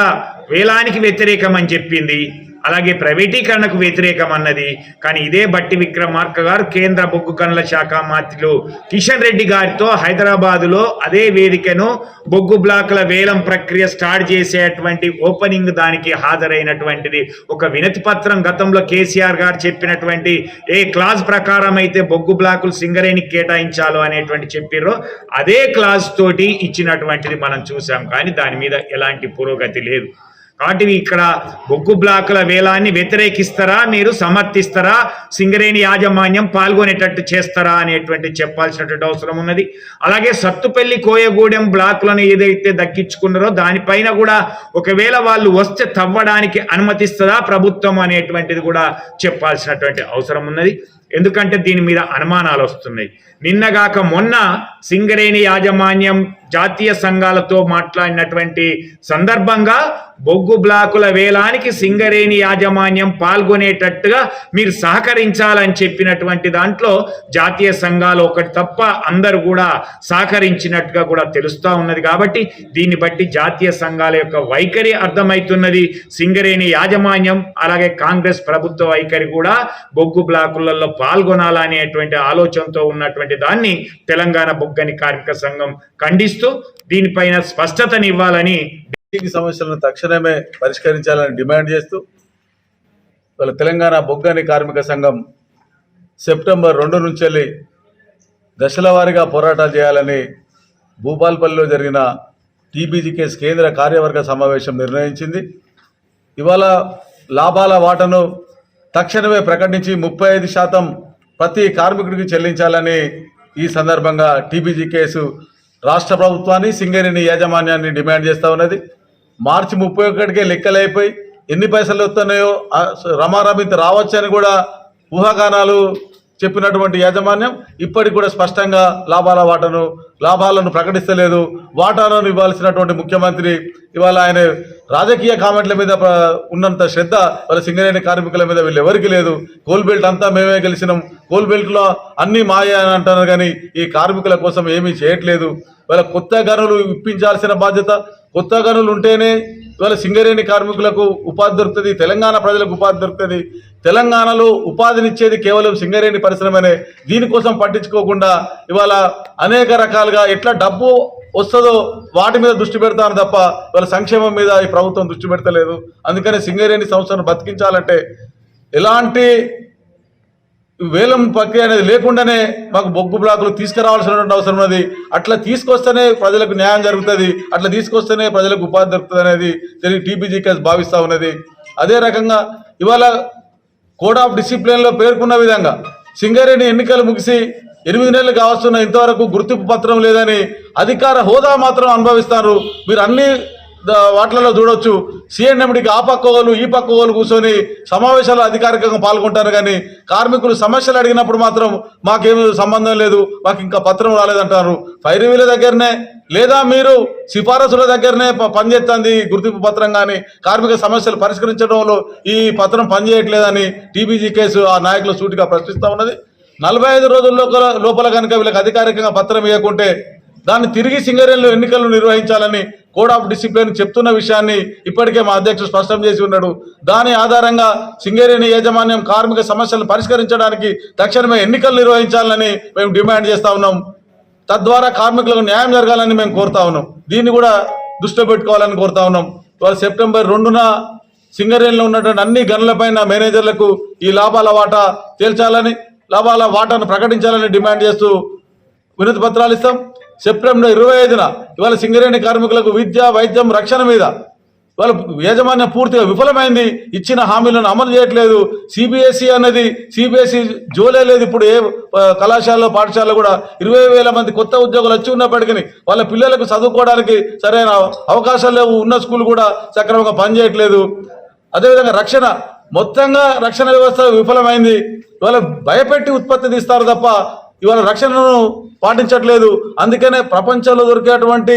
వేలానికి వ్యతిరేకం అని చెప్పింది, అలాగే ప్రైవేటీకరణకు వ్యతిరేకం అన్నది. కానీ ఇదే బట్టి విక్రమార్క గారు కేంద్ర బొగ్గు గనుల శాఖ మంత్రులు కిషన్ రెడ్డి గారితో హైదరాబాదులో అదే వేదికను బొగ్గు బ్లాకుల వేలం ప్రక్రియ స్టార్ట్ చేసేటువంటి ఓపెనింగ్ దానికి హాజరైనటువంటిది ఒక వినతి పత్రం గతంలో కేసీఆర్ గారు చెప్పినటువంటి ఏ క్లాజ్ ప్రకారం అయితే బొగ్గు బ్లాకులు సింగరేణికి కేటాయించాలో అనేటువంటి చెప్పిర్రో అదే క్లాజ్ తోటి ఇచ్చినటువంటిది మనం చూసాం. కానీ దాని మీద ఎలాంటి పురోగతి లేదు. కాబట్టి ఇక్కడ బొగ్గు బ్లాకుల వేలాన్ని వ్యతిరేకిస్తారా, మీరు సమర్థిస్తారా, సింగరేణి యాజమాన్యం పాల్గొనేటట్టు చేస్తారా అనేటువంటి చెప్పాల్సినటువంటి అవసరం ఉన్నది. అలాగే సత్తుపల్లి కోయగూడెం బ్లాకులను ఏదైతే దక్కించుకున్నారో దానిపైన కూడా ఒకవేళ వాళ్ళు వస్తే తవ్వడానికి అనుమతిస్తుందా ప్రభుత్వం అనేటువంటిది కూడా చెప్పాల్సినటువంటి అవసరం ఉన్నది. ఎందుకంటే దీని మీద అనుమానాలు వస్తున్నాయి. నిన్నగాక మొన్న సింగరేణి యాజమాన్యం జాతీయ సంఘాలతో మాట్లాడినటువంటి సందర్భంగా బొగ్గు బ్లాకుల వేలానికి సింగరేణి యాజమాన్యం పాల్గొనేటట్టుగా మీరు సహకరించాలని చెప్పినటువంటి దాంట్లో జాతీయ సంఘాలు ఒకటి తప్ప అందరూ కూడా సహకరించినట్టుగా కూడా తెలుస్తూ ఉన్నది. కాబట్టి దీన్ని బట్టి జాతీయ సంఘాల యొక్క వైఖరి అర్థమవుతున్నది. సింగరేణి యాజమాన్యం అలాగే కాంగ్రెస్ ప్రభుత్వ వైఖరి కూడా బొగ్గు బ్లాకులలో పాల్గొనాలనేటువంటి ఆలోచనతో ఉన్నటువంటి దాన్ని తెలంగాణ బొగ్గని కార్మిక సంఘం ఖండిస్తూ దీనిపైన స్పష్టతనివ్వాలని, సమస్యలను తక్షణమే పరిష్కరించాలని డిమాండ్ చేస్తూ తెలంగాణ బొగ్గని కార్మిక సంఘం సెప్టెంబర్ 2 నుంచి దశల వారీగా పోరాటాలు చేయాలని భూపాల్పల్లిలో జరిగిన టీబీజీకేఎస్ కేంద్ర కార్యవర్గ సమావేశం నిర్ణయించింది. ఇవాళ లాభాల వాటను తక్షణమే ప్రకటించి 35% ప్రతి కార్మికుడికి చెల్లించాలని ఈ సందర్భంగా టీబీజీకేఎస్ రాష్ట్ర ప్రభుత్వాన్ని, సింగరేణి యాజమాన్యాన్ని డిమాండ్ చేస్తూ ఉన్నది. మార్చి 31కే లెక్కలైపోయి ఎన్ని పైసలు వస్తున్నాయో రమారమింత రావచ్చని కూడా ఊహాగానాలు చెప్పినటువంటి యాజమాన్యం ఇప్పటికి కూడా స్పష్టంగా లాభాలను ప్రకటిస్తలేదు. వాటాలను ఇవ్వాల్సినటువంటి ముఖ్యమంత్రి ఇవాళ ఆయన రాజకీయ కామెంట్ల మీద ఉన్నంత శ్రద్ధ వాళ్ళ సింగరేణి కార్మికుల మీద వీళ్ళు ఎవరికి లేదు. కోల్ బెల్ట్ అంతా మేమే గెలిచినాం, కోల్ బెల్ట్లో అన్నీ మాయ అని అంటున్నారు కానీ ఈ కార్మికుల కోసం ఏమీ చేయట్లేదు. వాళ్ళ కొత్త గనులు ఇప్పించాల్సిన బాధ్యత, కొత్త గనులు ఉంటేనే ఇవాళ సింగరేణి కార్మికులకు ఉపాధి దొరుకుతుంది, తెలంగాణ ప్రజలకు ఉపాధి దొరుకుతుంది. తెలంగాణలో ఉపాధినిచ్చేది కేవలం సింగరేణి పరిశ్రమనే. దీనికోసం పట్టించుకోకుండా ఇవాళ అనేక రకాలుగా ఎట్లా డబ్బు వస్తుందో వాటి మీద దృష్టి పెడతాను తప్ప వాళ్ళ సంక్షేమం మీద ఈ ప్రభుత్వం దృష్టి పెడతలేదు. అందుకని సింగరేణి సంస్థను బతికించాలంటే ఎలాంటి వేలం ప్రక్రియ అనేది లేకుండానే మాకు బొగ్గు బ్లాకులు తీసుకురావాల్సినటువంటి అవసరం ఉన్నది. అట్లా తీసుకొస్తేనే ప్రజలకు న్యాయం జరుగుతుంది, అట్లా తీసుకొస్తేనే ప్రజలకు ఉపాధి దొరుకుతుంది అనేది టీబీజీకేఎస్ భావిస్తూ ఉన్నది. అదే రకంగా ఇవాళ కోడ్ ఆఫ్ డిసిప్లిన్లో పేర్కొన్న విధంగా సింగరేణి ఎన్నికలు ముగిసి 8 నెలలు కావస్తున్న ఇంతవరకు గుర్తింపు పత్రం లేదని అధికార హోదా మాత్రం అనుభవిస్తారు. మీరు అన్ని వాటిలలో చూడొచ్చు. సీఎన్ఎండికి ఆ పక్క వాళ్ళు ఈ పక్క వాళ్ళు కూర్చొని సమావేశాలు అధికారికంగా పాల్గొంటారు కానీ కార్మికులు సమస్యలు అడిగినప్పుడు మాత్రం మాకేమీ సంబంధం లేదు, మాకు ఇంకా పత్రం రాలేదంటారు. ఫైర్వీల దగ్గరనే లేదా మీరు సిఫారసుల దగ్గరనే పనిచేస్తుంది గుర్తింపు పత్రం, కానీ కార్మిక సమస్యలు పరిష్కరించడంలో ఈ పత్రం పనిచేయట్లేదని టీబీజీకేఎస్ ఆ నాయకులు సూటిగా ప్రశ్నిస్తూ ఉన్నది. 45 రోజుల లోపల కనుక వీళ్ళకి అధికారికంగా పత్రం ఇవ్వకుంటే దాన్ని తిరిగి సింగరేణిలో ఎన్నికలు నిర్వహించాలని కోడ్ ఆఫ్ డిసిప్లిన్ చెప్తున్న విషయాన్ని ఇప్పటికే మా అధ్యక్షుడు స్పష్టం చేసి ఉన్నాడు. దాని ఆధారంగా సింగరేణి యాజమాన్యం కార్మిక సమస్యలను పరిష్కరించడానికి తక్షణమే ఎన్నికలు నిర్వహించాలని మేము డిమాండ్ చేస్తూ ఉన్నాం. తద్వారా కార్మికులకు న్యాయం జరగాలని మేము కోరుతా ఉన్నాం. దీన్ని కూడా దృష్టిలో పెట్టుకోవాలని కోరుతా ఉన్నాం. ఇవాళ సెప్టెంబర్ 2న సింగరేణిలో ఉన్నటువంటి అన్ని గనులపైన మేనేజర్లకు ఈ లాభాల వాటా తేల్చాలని, లాభాల వాటాను ప్రకటించాలని డిమాండ్ చేస్తూ వినతి పత్రాలు ఇస్తాం. సెప్టెంబర్ 25న ఇవాళ సింగరేణి కార్మికులకు విద్య, వైద్యం, రక్షణ మీద వాళ్ళ యాజమాన్యం పూర్తిగా విఫలమైంది. ఇచ్చిన హామీలను అమలు చేయట్లేదు. సిబిఎస్ఈ అనేది సిబిఎస్ఈ జోలే లేదు. ఇప్పుడు ఏ కళాశాలలో పాఠశాలలో కూడా 20,000 మంది కొత్త ఉద్యోగులు వచ్చి ఉన్నప్పటికీ వాళ్ళ పిల్లలకు చదువుకోవడానికి సరైన అవకాశాలు లేవు. ఉన్న స్కూల్ కూడా సక్రమంగా పనిచేయట్లేదు. అదేవిధంగా మొత్తంగా రక్షణ వ్యవస్థ విఫలమైంది. ఇవాళ భయపెట్టి ఉత్పత్తి తీస్తారు తప్ప ఇవాళ రక్షణను పాటించట్లేదు. అందుకనే ప్రపంచంలో దొరికేటువంటి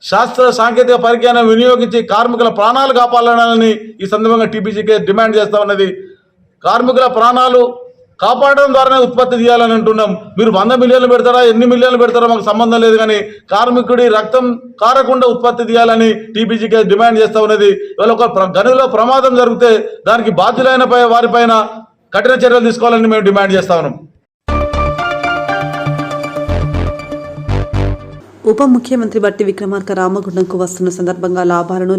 శాస్త్ర సాంకేతిక పరిజ్ఞానం వినియోగించి కార్మికుల ప్రాణాలు కాపాడాలని ఈ సందర్భంగా టీబీజీకేఎస్ డిమాండ్ చేస్తూ ఉన్నది. కార్మికుల ప్రాణాలు కాపాడడం ద్వారానే ఉత్పత్తి చేయాలని అంటున్నాం. మీరు 100 మిలియన్లు పెడతారా, ఎన్ని మిలియన్లు పెడతారో మాకు సంబంధం లేదు, కానీ కార్మికుడి రక్తం కారకుండా ఉత్పత్తి చేయాలని టీబీజీకేఎస్ డిమాండ్ చేస్తూ ఉన్నది. ఇవాళ ఒక గనులో ప్రమాదం జరిగితే దానికి బాధ్యులైన వారిపైన కఠిన చర్యలు తీసుకోవాలని మేము డిమాండ్ చేస్తా ఉన్నాం. ఉప ముఖ్యమంత్రి బట్టి విక్రమార్క రామగుండంకు వస్తున్న సందర్భంగా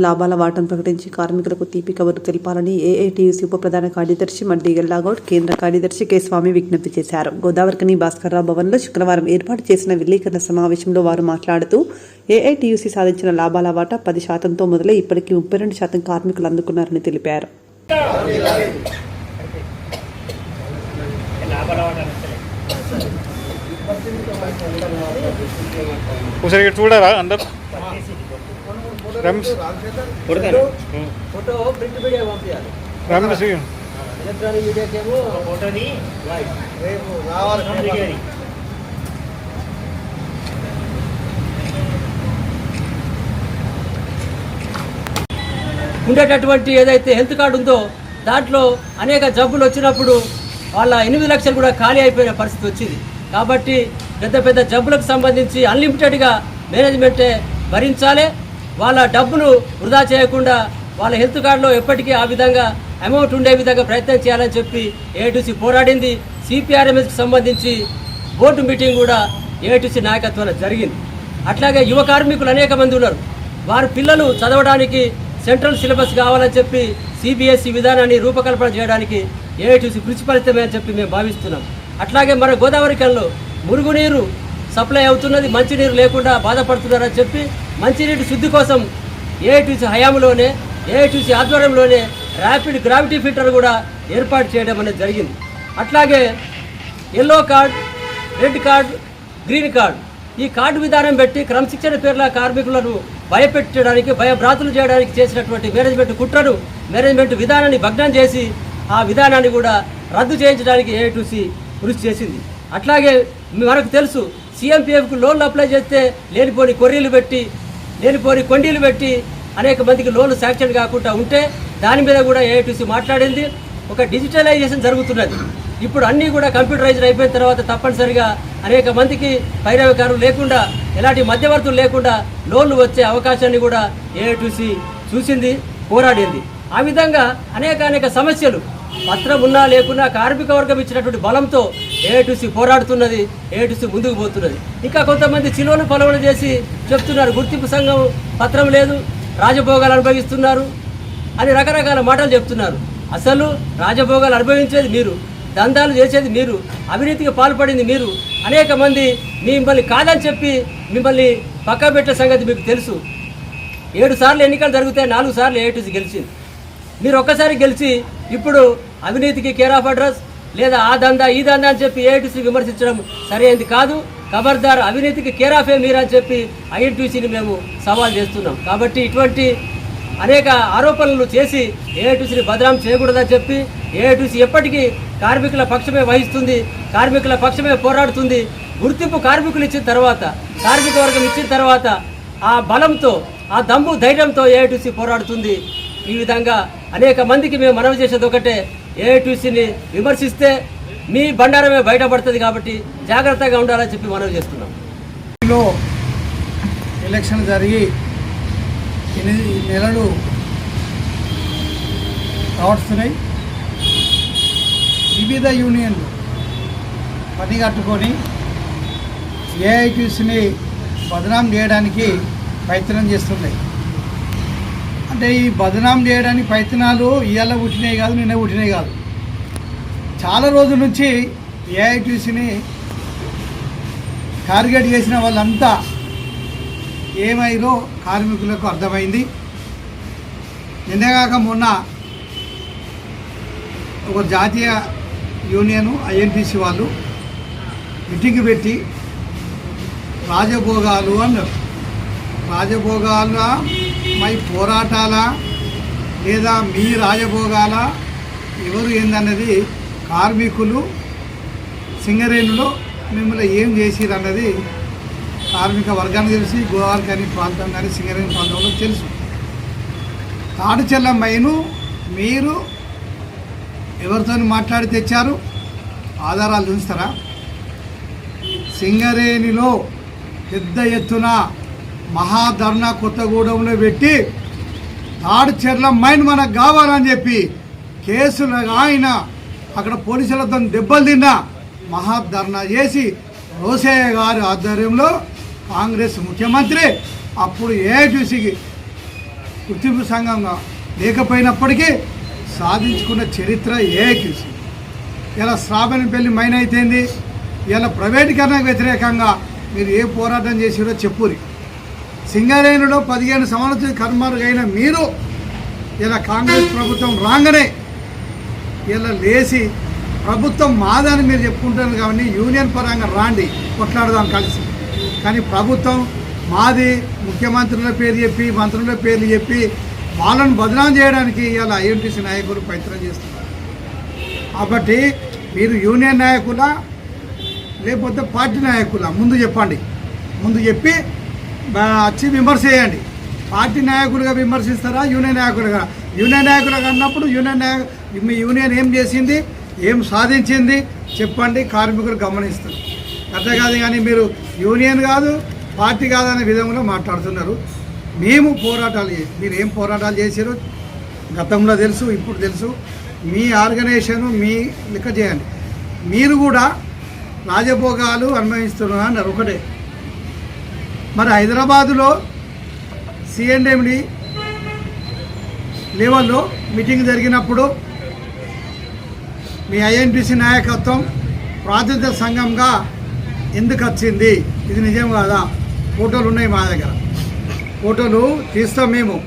లాభాల వాటాను ప్రకటించి కార్మికులకు తీపి కబురు తెలపాలని ఏఐటీయూసీ ఉప ప్రధాన కార్యదర్శి మడ్డి గల్లాగౌడ్, కేంద్ర కార్యదర్శి కె స్వామి విజ్ఞప్తి చేశారు. గోదావరికని భాస్కర్రావు భవన్లో శుక్రవారం ఏర్పాటు చేసిన విలేకరుల సమావేశంలో వారు మాట్లాడుతూ ఏఐటీయూసీ సాధించిన లాభాల వాటా 10%తో మొదలై ఇప్పటికీ 32% కార్మికులు అందుకున్నారని తెలిపారు. ఒకసారి చూడరా అందరు ఫోటో ప్రింట్ మీడియా పంపించాలి. ఎలక్ట్రానిక్ మీడియాకేమో ఫోటోని రేపు రావాలి. ఉండేటటువంటి ఏదైతే హెల్త్ కార్డు ఉందో దాంట్లో అనేక జబ్బులు వచ్చినప్పుడు వాళ్ళ 8 లక్షలు కూడా ఖాళీ అయిపోయిన పరిస్థితి వచ్చింది. కాబట్టి పెద్ద జబ్బులకు సంబంధించి అన్లిమిటెడ్గా మేనేజ్మెంటే భరించాలి. వాళ్ళ డబ్బును వృధా చేయకుండా వాళ్ళ హెల్త్ కార్డులో ఎప్పటికీ ఆ విధంగా అమౌంట్ ఉండే విధంగా ప్రయత్నం చేయాలని చెప్పి ఏఐటీసీ పోరాడింది. సిపిఆర్ఎంఎస్కి సంబంధించి బోర్డు మీటింగ్ కూడా ఏఐటీసీ నాయకత్వంలో జరిగింది. అట్లాగే యువ కార్మికులు అనేక మంది ఉన్నారు. వారి పిల్లలు చదవడానికి సెంట్రల్ సిలబస్ కావాలని చెప్పి సిబిఎస్ఈ విధానాన్ని రూపకల్పన చేయడానికి ఏఐటీసీ కృషి ఫలితమే అని చెప్పి మేము భావిస్తున్నాం. అట్లాగే మన గోదావరికల్లో మురుగునీరు సప్లై అవుతున్నది, మంచినీరు లేకుండా బాధపడుతున్నారని చెప్పి మంచినీటి శుద్ధి కోసం ఏఐటీసీ హయాంలోనే ఏఐటీసీ ఆధ్వర్యంలోనే ర్యాపిడ్ గ్రావిటీ ఫిల్టర్ కూడా ఏర్పాటు చేయడం అనేది జరిగింది. అట్లాగే yellow card, red card, green card ఈ కార్డు విధానం పెట్టి క్రమశిక్షణ పేర్ల కార్మికులను భయపెట్టడానికి, భయభ్రాంతులు చేయడానికి చేసినటువంటి మేనేజ్మెంట్ కుట్రను, మేనేజ్మెంట్ విధానాన్ని భగ్నం చేసి ఆ విధానాన్ని కూడా రద్దు చేయించడానికి ఏఐటీసీ కృషి చేసింది. అట్లాగే మనకు తెలుసు సీఎంపీఎఫ్కు లోన్లు అప్లై చేస్తే లేనిపోని కొర్రీలు పెట్టి, లేనిపోని కొండీలు పెట్టి అనేక మందికి లోన్లు శాంక్షన్ కాకుండా ఉంటే దాని మీద కూడా ఏఐటీసీ మాట్లాడింది. ఒక డిజిటలైజేషన్ జరుగుతున్నది. ఇప్పుడు అన్నీ కూడా కంప్యూటరైజ్డ్ అయిపోయిన తర్వాత తప్పనిసరిగా అనేక మందికి పైరవికారులు లేకుండా, ఎలాంటి మధ్యవర్తులు లేకుండా లోన్లు వచ్చే అవకాశాన్ని కూడా ఏఐటీసీ చూసింది, పోరాడింది. ఆ విధంగా అనేక సమస్యలు పత్రం ఉన్నా లేకున్నా కార్మిక వర్గం ఇచ్చినటువంటి బలంతో ఏఐటీసీ పోరాడుతున్నది, ఏఐటీసీ ముందుకు పోతున్నది. ఇంకా కొంతమంది చిలువను పొలవలు చేసి చెప్తున్నారు గుర్తింపు సంఘం పత్రం లేదు, రాజభోగాలు అనుభవిస్తున్నారు అని రకరకాల మాటలు చెప్తున్నారు. అసలు రాజభోగాలు అనుభవించేది మీరు, దందాలు చేసేది మీరు, అవినీతికి పాల్పడింది మీరు. అనేక మంది మిమ్మల్ని కాదని చెప్పి మిమ్మల్ని పక్క పెట్టే సంగతి మీకు తెలుసు. 7 సార్లు ఎన్నికలు జరిగితే 4 సార్లు ఏఐటీసీ గెలిచింది. మీరు ఒక్కసారి గెలిచి ఇప్పుడు అవినీతికి కేర్ ఆఫ్ అడ్రస్ లేదా ఆ దందా ఈ దందా అని చెప్పి ఏఐటీసీ విమర్శించడం సరైనది కాదు. ఖబర్దార్, అవినీతికి కేర్ ఆఫే మీరని చెప్పి ఐఎన్టీసీని మేము సవాల్ చేస్తున్నాం. కాబట్టి ఇటువంటి అనేక ఆరోపణలు చేసి ఏఐటీసీని బదనాం చేయకూడదని చెప్పి ఏఐటీసీ ఎప్పటికీ కార్మికుల పక్షమే వహిస్తుంది, కార్మికుల పక్షమే పోరాడుతుంది. గుర్తింపు కార్మికులు ఇచ్చిన తర్వాత, కార్మిక వర్గం ఇచ్చిన తర్వాత ఆ బలంతో, ఆ దమ్ము ధైర్యంతో ఏఐటీసీ పోరాడుతుంది. ఈ విధంగా అనేక మందికి మేము మనవి చేసేది ఒకటే, ఏఐటీసీని విమర్శిస్తే మీ బండారమే బయటపడుతుంది కాబట్టి జాగ్రత్తగా ఉండాలని చెప్పి మనవి చేస్తున్నాం. ఎలక్షన్ జరిగి 8 నెలలు రావస్తున్నాయి. వివిధ యూనియన్లు పని కట్టుకొని ఏఐటీసీని బదనాం చేయడానికి ప్రయత్నం చేస్తున్నాయి. అంటే ఈ బదనాం చేయడానికి ప్రయత్నాలు ఇవాళ పుట్టినాయి కాదు, నిన్న పుట్టినాయి కాదు. చాలా రోజుల నుంచి ఏఐటీసీని టార్గెట్ చేసిన వాళ్ళంతా ఏమైందో కార్మికులకు అర్థమైంది. నిన్నగాక మొన్న ఒక జాతీయ యూనియను ఐఎన్టీసీ వాళ్ళు మీటింగ్ పెట్టి రాజభోగాలు అన్నారు. రాజభోగాల మై పోరాటాల లేదా మీ రాజభోగాల ఎవరు ఏందన్నది కార్మికులు సింగరేణిలో మిమ్మల్ని ఏం చేసిరు అన్నది కార్మిక వర్గానికి తెలిసి, గోవార్ కానీ ప్రాంతం కానీ సింగరేణి ప్రాంతంలో తెలుసు. తాడుచెల్ల మైను మీరు ఎవరితో మాట్లాడి తెచ్చారు, ఆధారాలు చూస్తారా? సింగరేణిలో పెద్ద ఎత్తున మహాధర్నా కొత్తగూడెంలో పెట్టి తాడుచెర్ల మైన్ మనకు కావాలని చెప్పి కేసులు ఆయన అక్కడ పోలీసులతో దెబ్బలు తిన్నా మహాధర్నా చేసి రోసయ్య గారి ఆధ్వర్యంలో కాంగ్రెస్ ముఖ్యమంత్రి అప్పుడు ఏఐటీసీకి గుర్తింపు సంఘంగా లేకపోయినప్పటికీ సాధించుకున్న చరిత్ర ఏఐటీసీ. ఇలా శ్రావణపల్లి మైన్ అయితేంది, ఇలా ప్రైవేటీకరణకు వ్యతిరేకంగా మీరు ఏ పోరాటం చేసిరో చెప్పురి. సింగరేణిలో 15 సంవత్సరాల కర్మరుగైన మీరు ఇలా కాంగ్రెస్ ప్రభుత్వం రాగానే ఇలా లేచి ప్రభుత్వం మాదని మీరు చెప్పుకుంటారు కాబట్టి యూనియన్ పరంగా రాండి, కొట్లాడదాం కలిసి. కానీ ప్రభుత్వం మాది, ముఖ్యమంత్రుల పేరు చెప్పి, మంత్రుల పేర్లు చెప్పి వాళ్ళను బదనాం చేయడానికి ఇలా ఐఎన్టీసీ నాయకులు ప్రయత్నం చేస్తున్నారు. కాబట్టి మీరు యూనియన్ నాయకులా లేకపోతే పార్టీ నాయకులా ముందు చెప్పండి. ముందు చెప్పి వచ్చి విమర్శ చేయండి. పార్టీ నాయకులుగా విమర్శిస్తారా, యూనియన్ నాయకులుగా? యూనియన్ నాయకులుగా అన్నప్పుడు మీ యూనియన్ ఏం చేసింది, ఏం సాధించింది చెప్పండి, కార్మికులు గమనిస్తారు. అట్లా కాదు కానీ మీరు యూనియన్ కాదు, పార్టీ కాదనే విధంగా మాట్లాడుతున్నారు. మేము పోరాటాలు మీరు ఏం పోరాటాలు చేశారో గతంలో తెలుసు, ఇప్పుడు తెలుసు. మీ ఆర్గనైజేషను మీ లెక్క చేయండి. మీరు కూడా రాజభోగాలు అనుభవిస్తున్నారు అన్నారు ఒకటే. మరి హైదరాబాదులో సిఎండి లెవెల్లో మీటింగ్ జరిగినప్పుడు మీ ఐఎన్టీసీ నాయకత్వం ప్రాతినిధ్య సంఘంగా ఎందుకు వచ్చింది, ఇది నిజం కాదా, ఫోటోలు ఉన్నాయి మా దగ్గర, ఫోటోలు తీస్తాం మేము.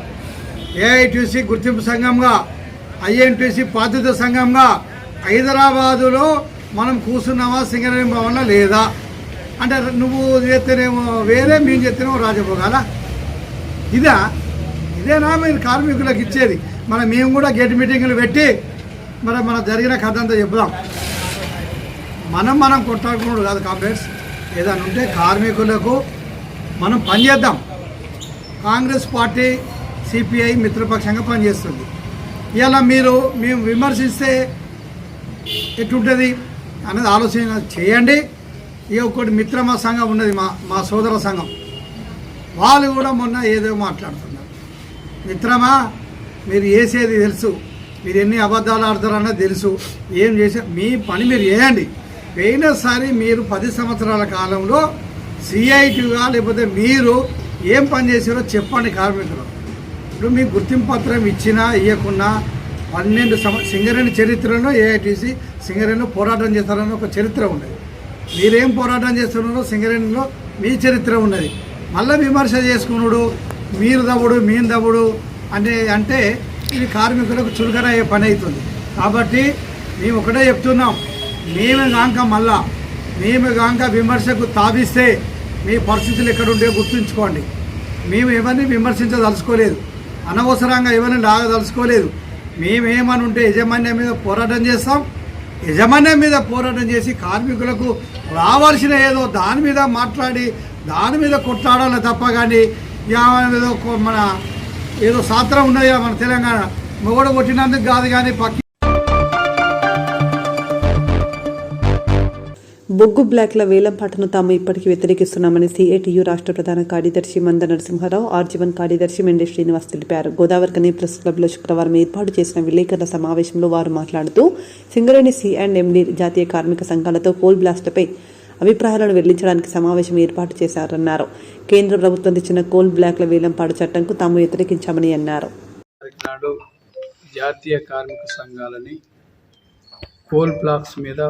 ఏఐటీసీ గుర్తింపు సంఘంగా, ఐఎన్టీసీ బాధ్యత సంఘంగా హైదరాబాదులో మనం కూర్చున్నామా సింగరేణి భవన్లో లేదా అంటే నువ్వు చేస్తేనేమో వేరే, మేము చేస్తేనేమో రాజభోగాలా? ఇదేనా మీరు కార్మికులకు ఇచ్చేది? మేము కూడా గేట్ మీటింగులు పెట్టి మన జరిగిన కథ అంతా చెప్దాం. మనం కొట్టాడుకున్నాడు కాదు కామ్రేడ్స్. ఏదైనా ఉంటే కార్మికులకు మనం పనిచేద్దాం. కాంగ్రెస్ పార్టీ సిపిఐ మిత్రపక్షంగా పనిచేస్తుంది. ఇలా మేము విమర్శిస్తే ఎట్లుంటుంది అనేది ఆలోచన చేయండి. ఇక ఒకటి మిత్రమా సంఘం ఉన్నది, మా సోదర సంఘం, వాళ్ళు కూడా మొన్న ఏదో మాట్లాడుతున్నారు. మిత్రమా, మీరు చేసేది తెలుసు, మీరు ఎన్ని అబద్ధాలు ఆడతారన్నది తెలుసు, ఏం చేసే మీ పని మీరు చేయండి. పోయినసారి మీరు 10 సంవత్సరాల కాలంలో సిఐటిగా లేకపోతే మీరు ఏం పని చేసారో చెప్పండి కార్మికులు. ఇప్పుడు మీ గుర్తింపు పత్రం ఇచ్చినా ఇవ్వకున్నా 12 సింగరేణి చరిత్రలో ఏఐటీసీ సింగరేణిలో పోరాటం చేస్తారని ఒక చరిత్ర ఉన్నది. మీరేం పోరాటం చేస్తున్నారో సింగరేణిలో మీ చరిత్ర ఉన్నది. మళ్ళీ విమర్శ చేసుకున్నాడు, మీరు దవ్వుడు మేము దవ్వుడు అంటే ఇది కార్మికులకు చులకన అయ్యే పని అవుతుంది. కాబట్టి మేము ఒకటే చెప్తున్నాం, మేము గాంక విమర్శకు తావిస్తే మీ పరిస్థితులు ఎక్కడుంటే గుర్తుంచుకోండి. మేము ఎవరిని విమర్శించదలుచుకోలేదు, అనవసరంగా ఎవరిని లాగదలుచుకోలేదు. మేమేమని ఉంటే యజమాన్యం మీద పోరాటం చేస్తాం. యజమాన్యం మీద పోరాటం చేసి కార్మికులకు రావాల్సిన ఏదో దాని మీద మాట్లాడి దాని మీద కొట్లాడాలి తప్ప కానీ ఏదో ఏదో శాస్త్రం ఉన్నది మన తెలంగాణ మొగడు కొట్టినందుకు కాదు. కానీ బొగ్గు బ్లాక్ల వేలంపాటను తాము ఇప్పటికీ వ్యతిరేకిస్తున్నామని సిఐటియు రాష్ట్ర ప్రధాన కార్యదర్శి మంద నరసింహారావు, ఆర్జీవన్ కార్యదర్శి మెండే శ్రీనివాస్ తెలిపారు. గోదావరికని ప్రెస్ క్లబ్లో శుక్రవారం ఏర్పాటు చేసిన విలేకరుల సమావేశంలో వారు మాట్లాడుతూ సింగరేణి సి&ఎండి జాతీయ కార్మిక సంఘాలతో కోల్ బ్లాస్ట్పై అభిప్రాయాలను వెల్లడించడానికి సమావేశం ఏర్పాటు చేశారన్నారు. కేంద్ర ప్రభుత్వం తెచ్చిన కోల్ బ్లాక్ల వేలంపాటు చట్టంకు తాము వ్యతిరేకించామని అన్నారు. జాతీయ కార్మిక సంఘాలని కోల్ బ్లాక్స్ మీద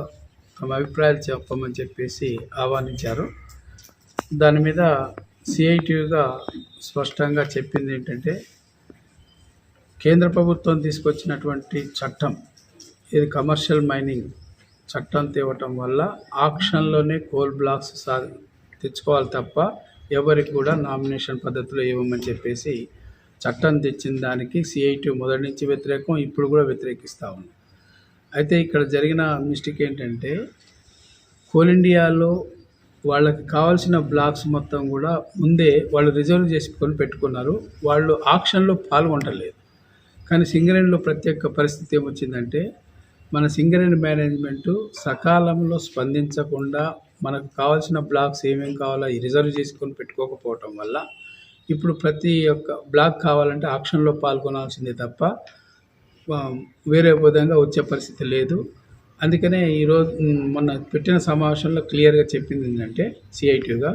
తమ అభిప్రాయాలు చెప్పమని చెప్పేసి ఆహ్వానించారు. దాని మీద సిఐటియుగా స్పష్టంగా చెప్పింది ఏంటంటే, కేంద్ర ప్రభుత్వం తీసుకొచ్చినటువంటి చట్టం ఇది కమర్షియల్ మైనింగ్ చట్టం తేవటం వల్ల ఆక్షన్లోనే కోల్ బ్లాక్స్ తెచ్చుకోవాలి తప్ప ఎవరికి కూడా నామినేషన్ పద్ధతిలో ఇవ్వమని చెప్పేసి చట్టం తెచ్చిన దానికి సిఐటియు మొదటి నుంచి వ్యతిరేకం, ఇప్పుడు కూడా వ్యతిరేకిస్తూ ఉంది. అయితే ఇక్కడ జరిగిన మిస్టేక్ ఏంటంటే, కోల్ ఇండియాలో వాళ్ళకి కావాల్సిన బ్లాక్స్ మొత్తం కూడా ముందే వాళ్ళు రిజర్వ్ చేసుకొని పెట్టుకున్నారు. వాళ్ళు ఆక్షన్లో పాల్గొనలేదు. కానీ సింగరేణిలో ప్రత్యేక పరిస్థితి ఏమొచ్చిందంటే, మన సింగరేణి మేనేజ్మెంటు సకాలంలో స్పందించకుండా మనకు కావాల్సిన బ్లాక్స్ ఏమేమి కావాలో రిజర్వ్ చేసుకొని పెట్టుకోకపోవటం వల్ల ఇప్పుడు ప్రతి ఒక్క బ్లాక్ కావాలంటే ఆక్షన్లో పాల్గొనాల్సిందే తప్ప వేరే విధంగా వచ్చే పరిస్థితి లేదు. అందుకనే ఈరోజు మొన్న పెట్టిన సమావేశంలో క్లియర్గా చెప్పింది ఏంటంటే, సిఐటియుగా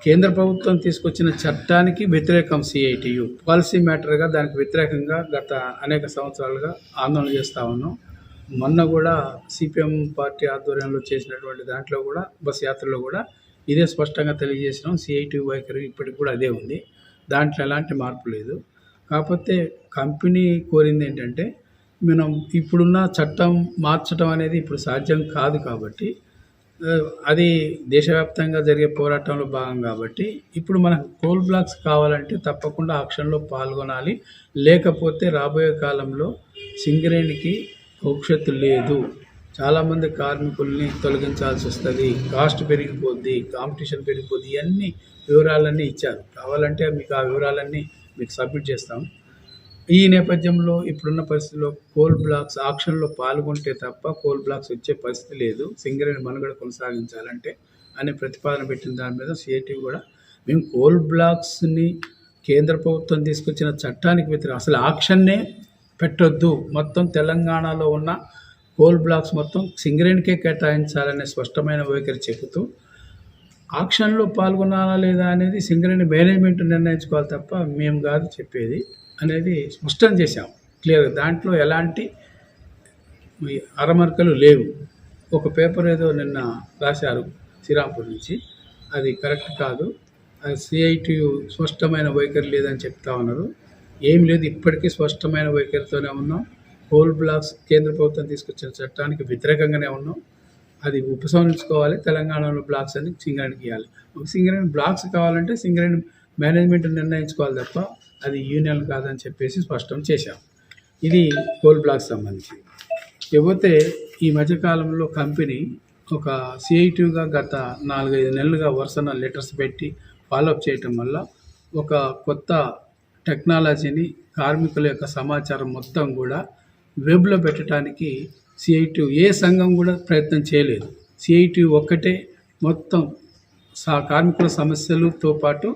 కేంద్ర ప్రభుత్వం తీసుకొచ్చిన చట్టానికి వ్యతిరేకం సిఐటియు పాలసీ మ్యాటర్గా దానికి వ్యతిరేకంగా గత అనేక సంవత్సరాలుగా ఆందోళన చేస్తూ ఉన్నాం. మొన్న కూడా సిపిఎం పార్టీ ఆధ్వర్యంలో చేసినటువంటి దాంట్లో కూడా బస్ యాత్రలో కూడా ఇదే స్పష్టంగా తెలియజేసినాం. సిఐటియు వైఖరి ఇప్పటికి కూడా అదే ఉంది, దాంట్లో ఎలాంటి మార్పు లేదు. కాకపోతే కంపెనీ కోరింది ఏంటంటే, మనం ఇప్పుడున్న చట్టం మార్చడం అనేది ఇప్పుడు సాధ్యం కాదు కాబట్టి, అది దేశవ్యాప్తంగా జరిగే పోరాటంలో భాగం కాబట్టి ఇప్పుడు మనకు కోల్ బ్లాక్స్ కావాలంటే తప్పకుండా ఆక్షన్లో పాల్గొనాలి. లేకపోతే రాబోయే కాలంలో సింగరేణికి భవిష్యత్తు లేదు. చాలామంది కార్మికుల్ని తొలగించాల్సి వస్తుంది, కాస్ట్ పెరిగిపోద్ది, కాంపిటీషన్ పెరిగిపోద్ది, ఇవన్నీ వివరాలన్నీ ఇచ్చారు. కావాలంటే మీకు ఆ వివరాలన్నీ మీకు సబ్మిట్ చేస్తాం. ఈ నేపథ్యంలో ఇప్పుడున్న పరిస్థితుల్లో కోల్ బ్లాక్స్ ఆక్షన్లో పాల్గొంటే తప్ప కోల్ బ్లాక్స్ వచ్చే పరిస్థితి లేదు, సింగరేణి మనుగడ కొనసాగించాలంటే అనే ప్రతిపాదన పెట్టిన దాని మీద సిఐటియు కూడా మేము కోల్ బ్లాక్స్ని కేంద్ర ప్రభుత్వం తీసుకొచ్చిన చట్టానికి వ్యతిరేకం, అసలు ఆక్షన్నే పెట్టొద్దు, మొత్తం తెలంగాణలో ఉన్న కోల్ బ్లాక్స్ మొత్తం సింగరేణికే కేటాయించాలనే స్పష్టమైన వైఖరి చెబుతూ ఆక్షన్లో పాల్గొనాలా లేదా అనేది సింగరేణి మేనేజ్మెంట్ నిర్ణయించుకోవాలి తప్ప మేము కాదు చెప్పేది అనేది స్పష్టం చేశాం క్లియర్గా. దాంట్లో ఎలాంటి అరమర్కలు లేవు. ఒక పేపర్ ఏదో నిన్న రాశారు, శ్రీరాంపూర్ నుంచి. అది కరెక్ట్ కాదు. సిఐటియు స్పష్టమైన వైఖరి లేదని చెప్తా ఉన్నారు. ఏం లేదు, ఇప్పటికీ స్పష్టమైన వైఖరితోనే ఉన్నాం. కోల్ బ్లాక్స్ కేంద్ర ప్రభుత్వం తీసుకొచ్చిన చట్టానికి వ్యతిరేకంగానే ఉన్నాం. అది ఉపసంహరించుకోవాలి. తెలంగాణలో బ్లాక్స్ అని సింగరేణికి ఇవ్వాలి. సింగరేణి బ్లాక్స్ కావాలంటే సింగరేణి మేనేజ్మెంట్ నిర్ణయించుకోవాలి తప్ప అది యూనియన్ కాదని చెప్పేసి స్పష్టం చేశాం. ఇది కోల్ బ్లాక్స్ సంబంధించి. ఇకపోతే ఈ మధ్యకాలంలో కంపెనీ ఒక సిఐటిగా గత 4-5 నెలలుగా వరుసన లెటర్స్ పెట్టి ఫాలోఅప్ చేయటం వల్ల ఒక కొత్త టెక్నాలజీని కార్మికుల యొక్క సమాచారం మొత్తం కూడా వెబ్లో పెట్టడానికి సిఐటి ఏ సంఘం కూడా ప్రయత్నం చేయలేదు. సిఐటి ఒక్కటే మొత్తం కార్మికుల సమస్యలతో పాటు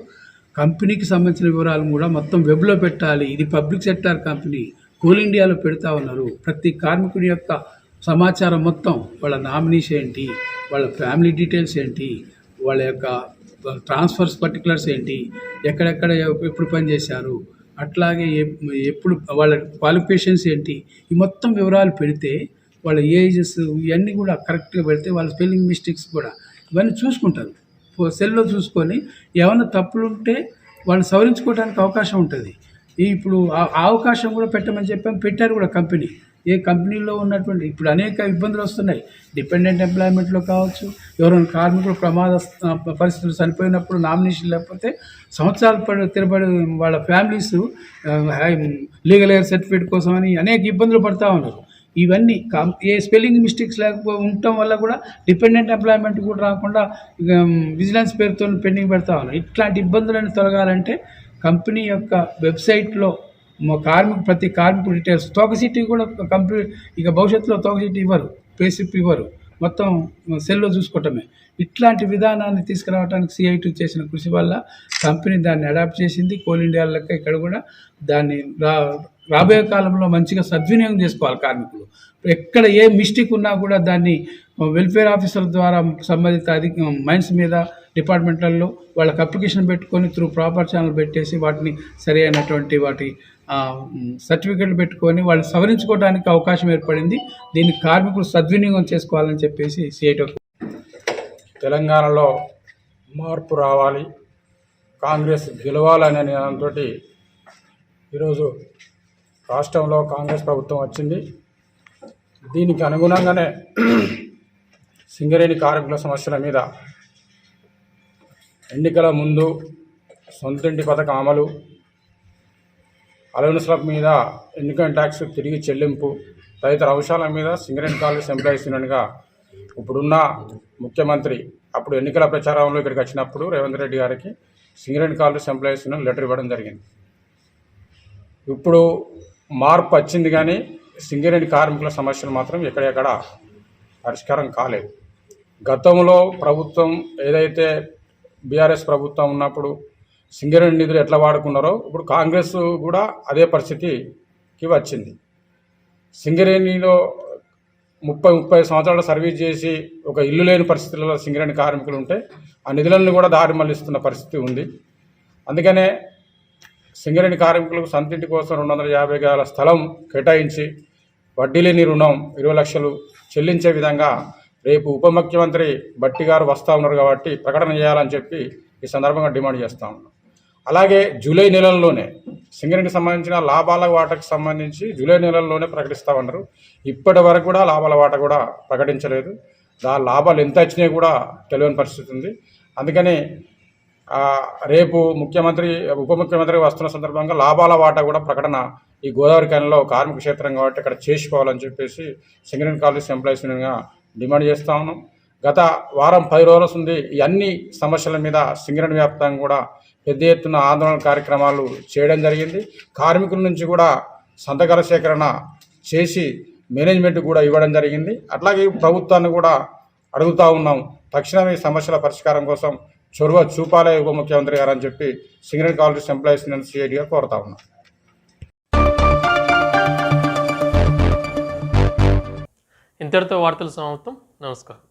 కంపెనీకి సంబంధించిన వివరాలు కూడా మొత్తం వెబ్లో పెట్టాలి. ఇది పబ్లిక్ సెక్టార్ కంపెనీ, కోల్ ఇండియాలో పెడతా ఉన్నారు. ప్రతి కార్మికుడి యొక్క సమాచారం మొత్తం, వాళ్ళ నామినీస్ ఏంటి, వాళ్ళ ఫ్యామిలీ డీటెయిల్స్ ఏంటి, వాళ్ళ యొక్క ట్రాన్స్ఫర్స్ పర్టికులర్స్ ఏంటి, ఎక్కడెక్కడ ఎప్పుడు పనిచేశారు, అట్లాగే ఎప్పుడు వాళ్ళ క్వాలిఫికేషన్స్ ఏంటి, ఈ మొత్తం వివరాలు పెడితే వాళ్ళ ఏజెస్ ఇవన్నీ కూడా కరెక్ట్గా పెడితే వాళ్ళ స్పెల్లింగ్ మిస్టేక్స్ కూడా ఇవన్నీ చూసుకుంటారు. సెల్లో చూసుకొని ఏమైనా తప్పులు ఉంటే వాళ్ళు సవరించుకోవడానికి అవకాశం ఉంటుంది. ఇప్పుడు ఆ అవకాశం కూడా పెట్టమని చెప్పాం, పెట్టారు కూడా కంపెనీ. ఏ కంపెనీలో ఉన్నటువంటి ఇప్పుడు అనేక ఇబ్బందులు వస్తున్నాయి. డిపెండెంట్ ఎంప్లాయ్మెంట్లో కావచ్చు, ఎవరైనా కార్మికులు ప్రమాద పరిస్థితులు చనిపోయినప్పుడు నామినేషన్ లేకపోతే సంవత్సరాలు తిరబడి వాళ్ళ ఫ్యామిలీస్ లీగల్ ఎయిర్ సర్టిఫికేట్ కోసం అని అనేక ఇబ్బందులు పడుతూ ఉన్నారు. ఇవన్నీ ఏ స్పెల్లింగ్ మిస్టేక్స్ ఉండటం వల్ల కూడా డిపెండెంట్ ఎంప్లాయ్మెంట్ కూడా రాకుండా విజిలెన్స్ పేరుతో పెండింగ్ పెడతా ఉన్నారు. ఇట్లాంటి ఇబ్బందులను తొలగాలంటే కంపెనీ యొక్క వెబ్సైట్లో ప్రతి కార్మికుడు డీటెయిల్స్, తోకసీటీ కూడా కంపెనీ ఇక భవిష్యత్తులో తోకసీటీ ఇవ్వరు, పేసిప్ ఇవ్వరు, మొత్తం సెల్లో చూసుకోవటమే. ఇట్లాంటి విధానాన్ని తీసుకురావడానికి సిఐటి చేసిన కృషి వల్ల కంపెనీ దాన్ని అడాప్ట్ చేసింది. కోల్ ఇండియా లెక్క ఇక్కడ కూడా దాన్ని రాబోయే కాలంలో మంచిగా సద్వినియోగం చేసుకోవాలి కార్మికులు. ఎక్కడ ఏ మిస్టేక్ ఉన్నా కూడా దాన్ని వెల్ఫేర్ ఆఫీసర్ ద్వారా సంబంధిత మైన్స్ మీద డిపార్ట్మెంట్లలో వాళ్ళకి అప్లికేషన్ పెట్టుకొని త్రూ ప్రాపర్ ఛానల్ పెట్టేసి వాటిని సరి అయినటువంటి వాటి సర్టిఫికెట్లు పెట్టుకొని వాళ్ళు సవరించుకోవడానికి అవకాశం ఏర్పడింది. దీన్ని కార్మికులు సద్వినియోగం చేసుకోవాలని చెప్పేసి సిఐటి. తెలంగాణలో మార్పు రావాలి, కాంగ్రెస్ గెలవాలనే నినాదంతో ఈరోజు రాష్ట్రంలో కాంగ్రెస్ ప్రభుత్వం వచ్చింది. దీనికి అనుగుణంగానే సింగరేణి కార్మికుల సమస్యల మీద ఎన్నికల ముందు సొంతింటి పథకం అమలు, అలవెన్స్ల మీద ఇన్కమ్ ట్యాక్స్ తిరిగి చెల్లింపు తదితర అంశాల మీద సింగరేణి కాలేజ్ ఎంప్లాయీస్ యూనియన్గా ఇప్పుడున్న ముఖ్యమంత్రి అప్పుడు ఎన్నికల ప్రచారంలో ఇక్కడికి వచ్చినప్పుడు రేవంత్ రెడ్డి గారికి Singareni college employees union letter ఇవ్వడం జరిగింది. ఇప్పుడు మార్పు వచ్చింది కానీ సింగరేణి కార్మికుల సమస్యలు మాత్రం ఎక్కడెక్కడ పరిష్కారం కాలేదు. గతంలో ప్రభుత్వం ఏదైతే బీఆర్ఎస్ ప్రభుత్వం ఉన్నప్పుడు సింగరేణి నిధులు ఎట్లా వాడుకున్నారో ఇప్పుడు కాంగ్రెస్ కూడా అదే పరిస్థితికి వచ్చింది. సింగరేణిలో 30 సంవత్సరాలు సర్వీస్ చేసి ఒక ఇల్లు లేని పరిస్థితుల్లో సింగరేణి కార్మికులు ఉంటే ఆ నిధులను కూడా దారి మళ్లిస్తున్న పరిస్థితి ఉంది. అందుకనే సింగరేణి కార్మికులకు సొంతింటి కోసం 250 గజాల స్థలం కేటాయించి వడ్డీ లేని రుణం 20 లక్షలు చెల్లించే విధంగా రేపు ఉప ముఖ్యమంత్రి భట్టి గారు వస్తూ ఉన్నారు కాబట్టి ప్రకటన చేయాలని చెప్పి ఈ సందర్భంగా డిమాండ్ చేస్తూ ఉన్నాం. అలాగే జూలై నెలల్లోనే సింగరేణికి సంబంధించిన లాభాల వాటాకు సంబంధించి జూలై నెలల్లోనే ప్రకటిస్తూ ఉన్నారు. ఇప్పటి వరకు కూడా లాభాల వాటా కూడా ప్రకటించలేదు. లాభాలు ఎంత వచ్చినాయి కూడా తెలియని పరిస్థితి ఉంది. అందుకని రేపు ఉప ముఖ్యమంత్రి వస్తున్న సందర్భంగా లాభాల వాటా కూడా ప్రకటన ఈ గోదావరి ఖనిలో కార్మిక క్షేత్రం కాబట్టి అక్కడ చేసుకోవాలని చెప్పేసి సింగరేణి కాలేజ్ ఎంప్లాయీస్ యూనియన్గా డిమాండ్ చేస్తూ ఉన్నాం. గత వారం 10 రోజుల ఉంది ఈ అన్ని సమస్యల మీద సింగరేణి వ్యాప్తంగా కూడా పెద్ద ఎత్తున ఆందోళన కార్యక్రమాలు చేయడం జరిగింది. కార్మికుల నుంచి కూడా సంతకాల సేకరణ చేసి మేనేజ్మెంట్ కూడా ఇవ్వడం జరిగింది. అట్లాగే ప్రభుత్వాన్ని కూడా అడుగుతూ ఉన్నాం, తక్షణమే సమస్యల పరిష్కారం కోసం చొరవ చూపాలే ఉప ముఖ్యమంత్రి గారు అని చెప్పి సింగరేణి కాలేజ్ ఎంప్లాయీస్ యూనియన్ సిఐటిగా కోరుతా ఉన్నాం. ఇంతటితో వార్తలు సమాప్తం. నమస్కారం.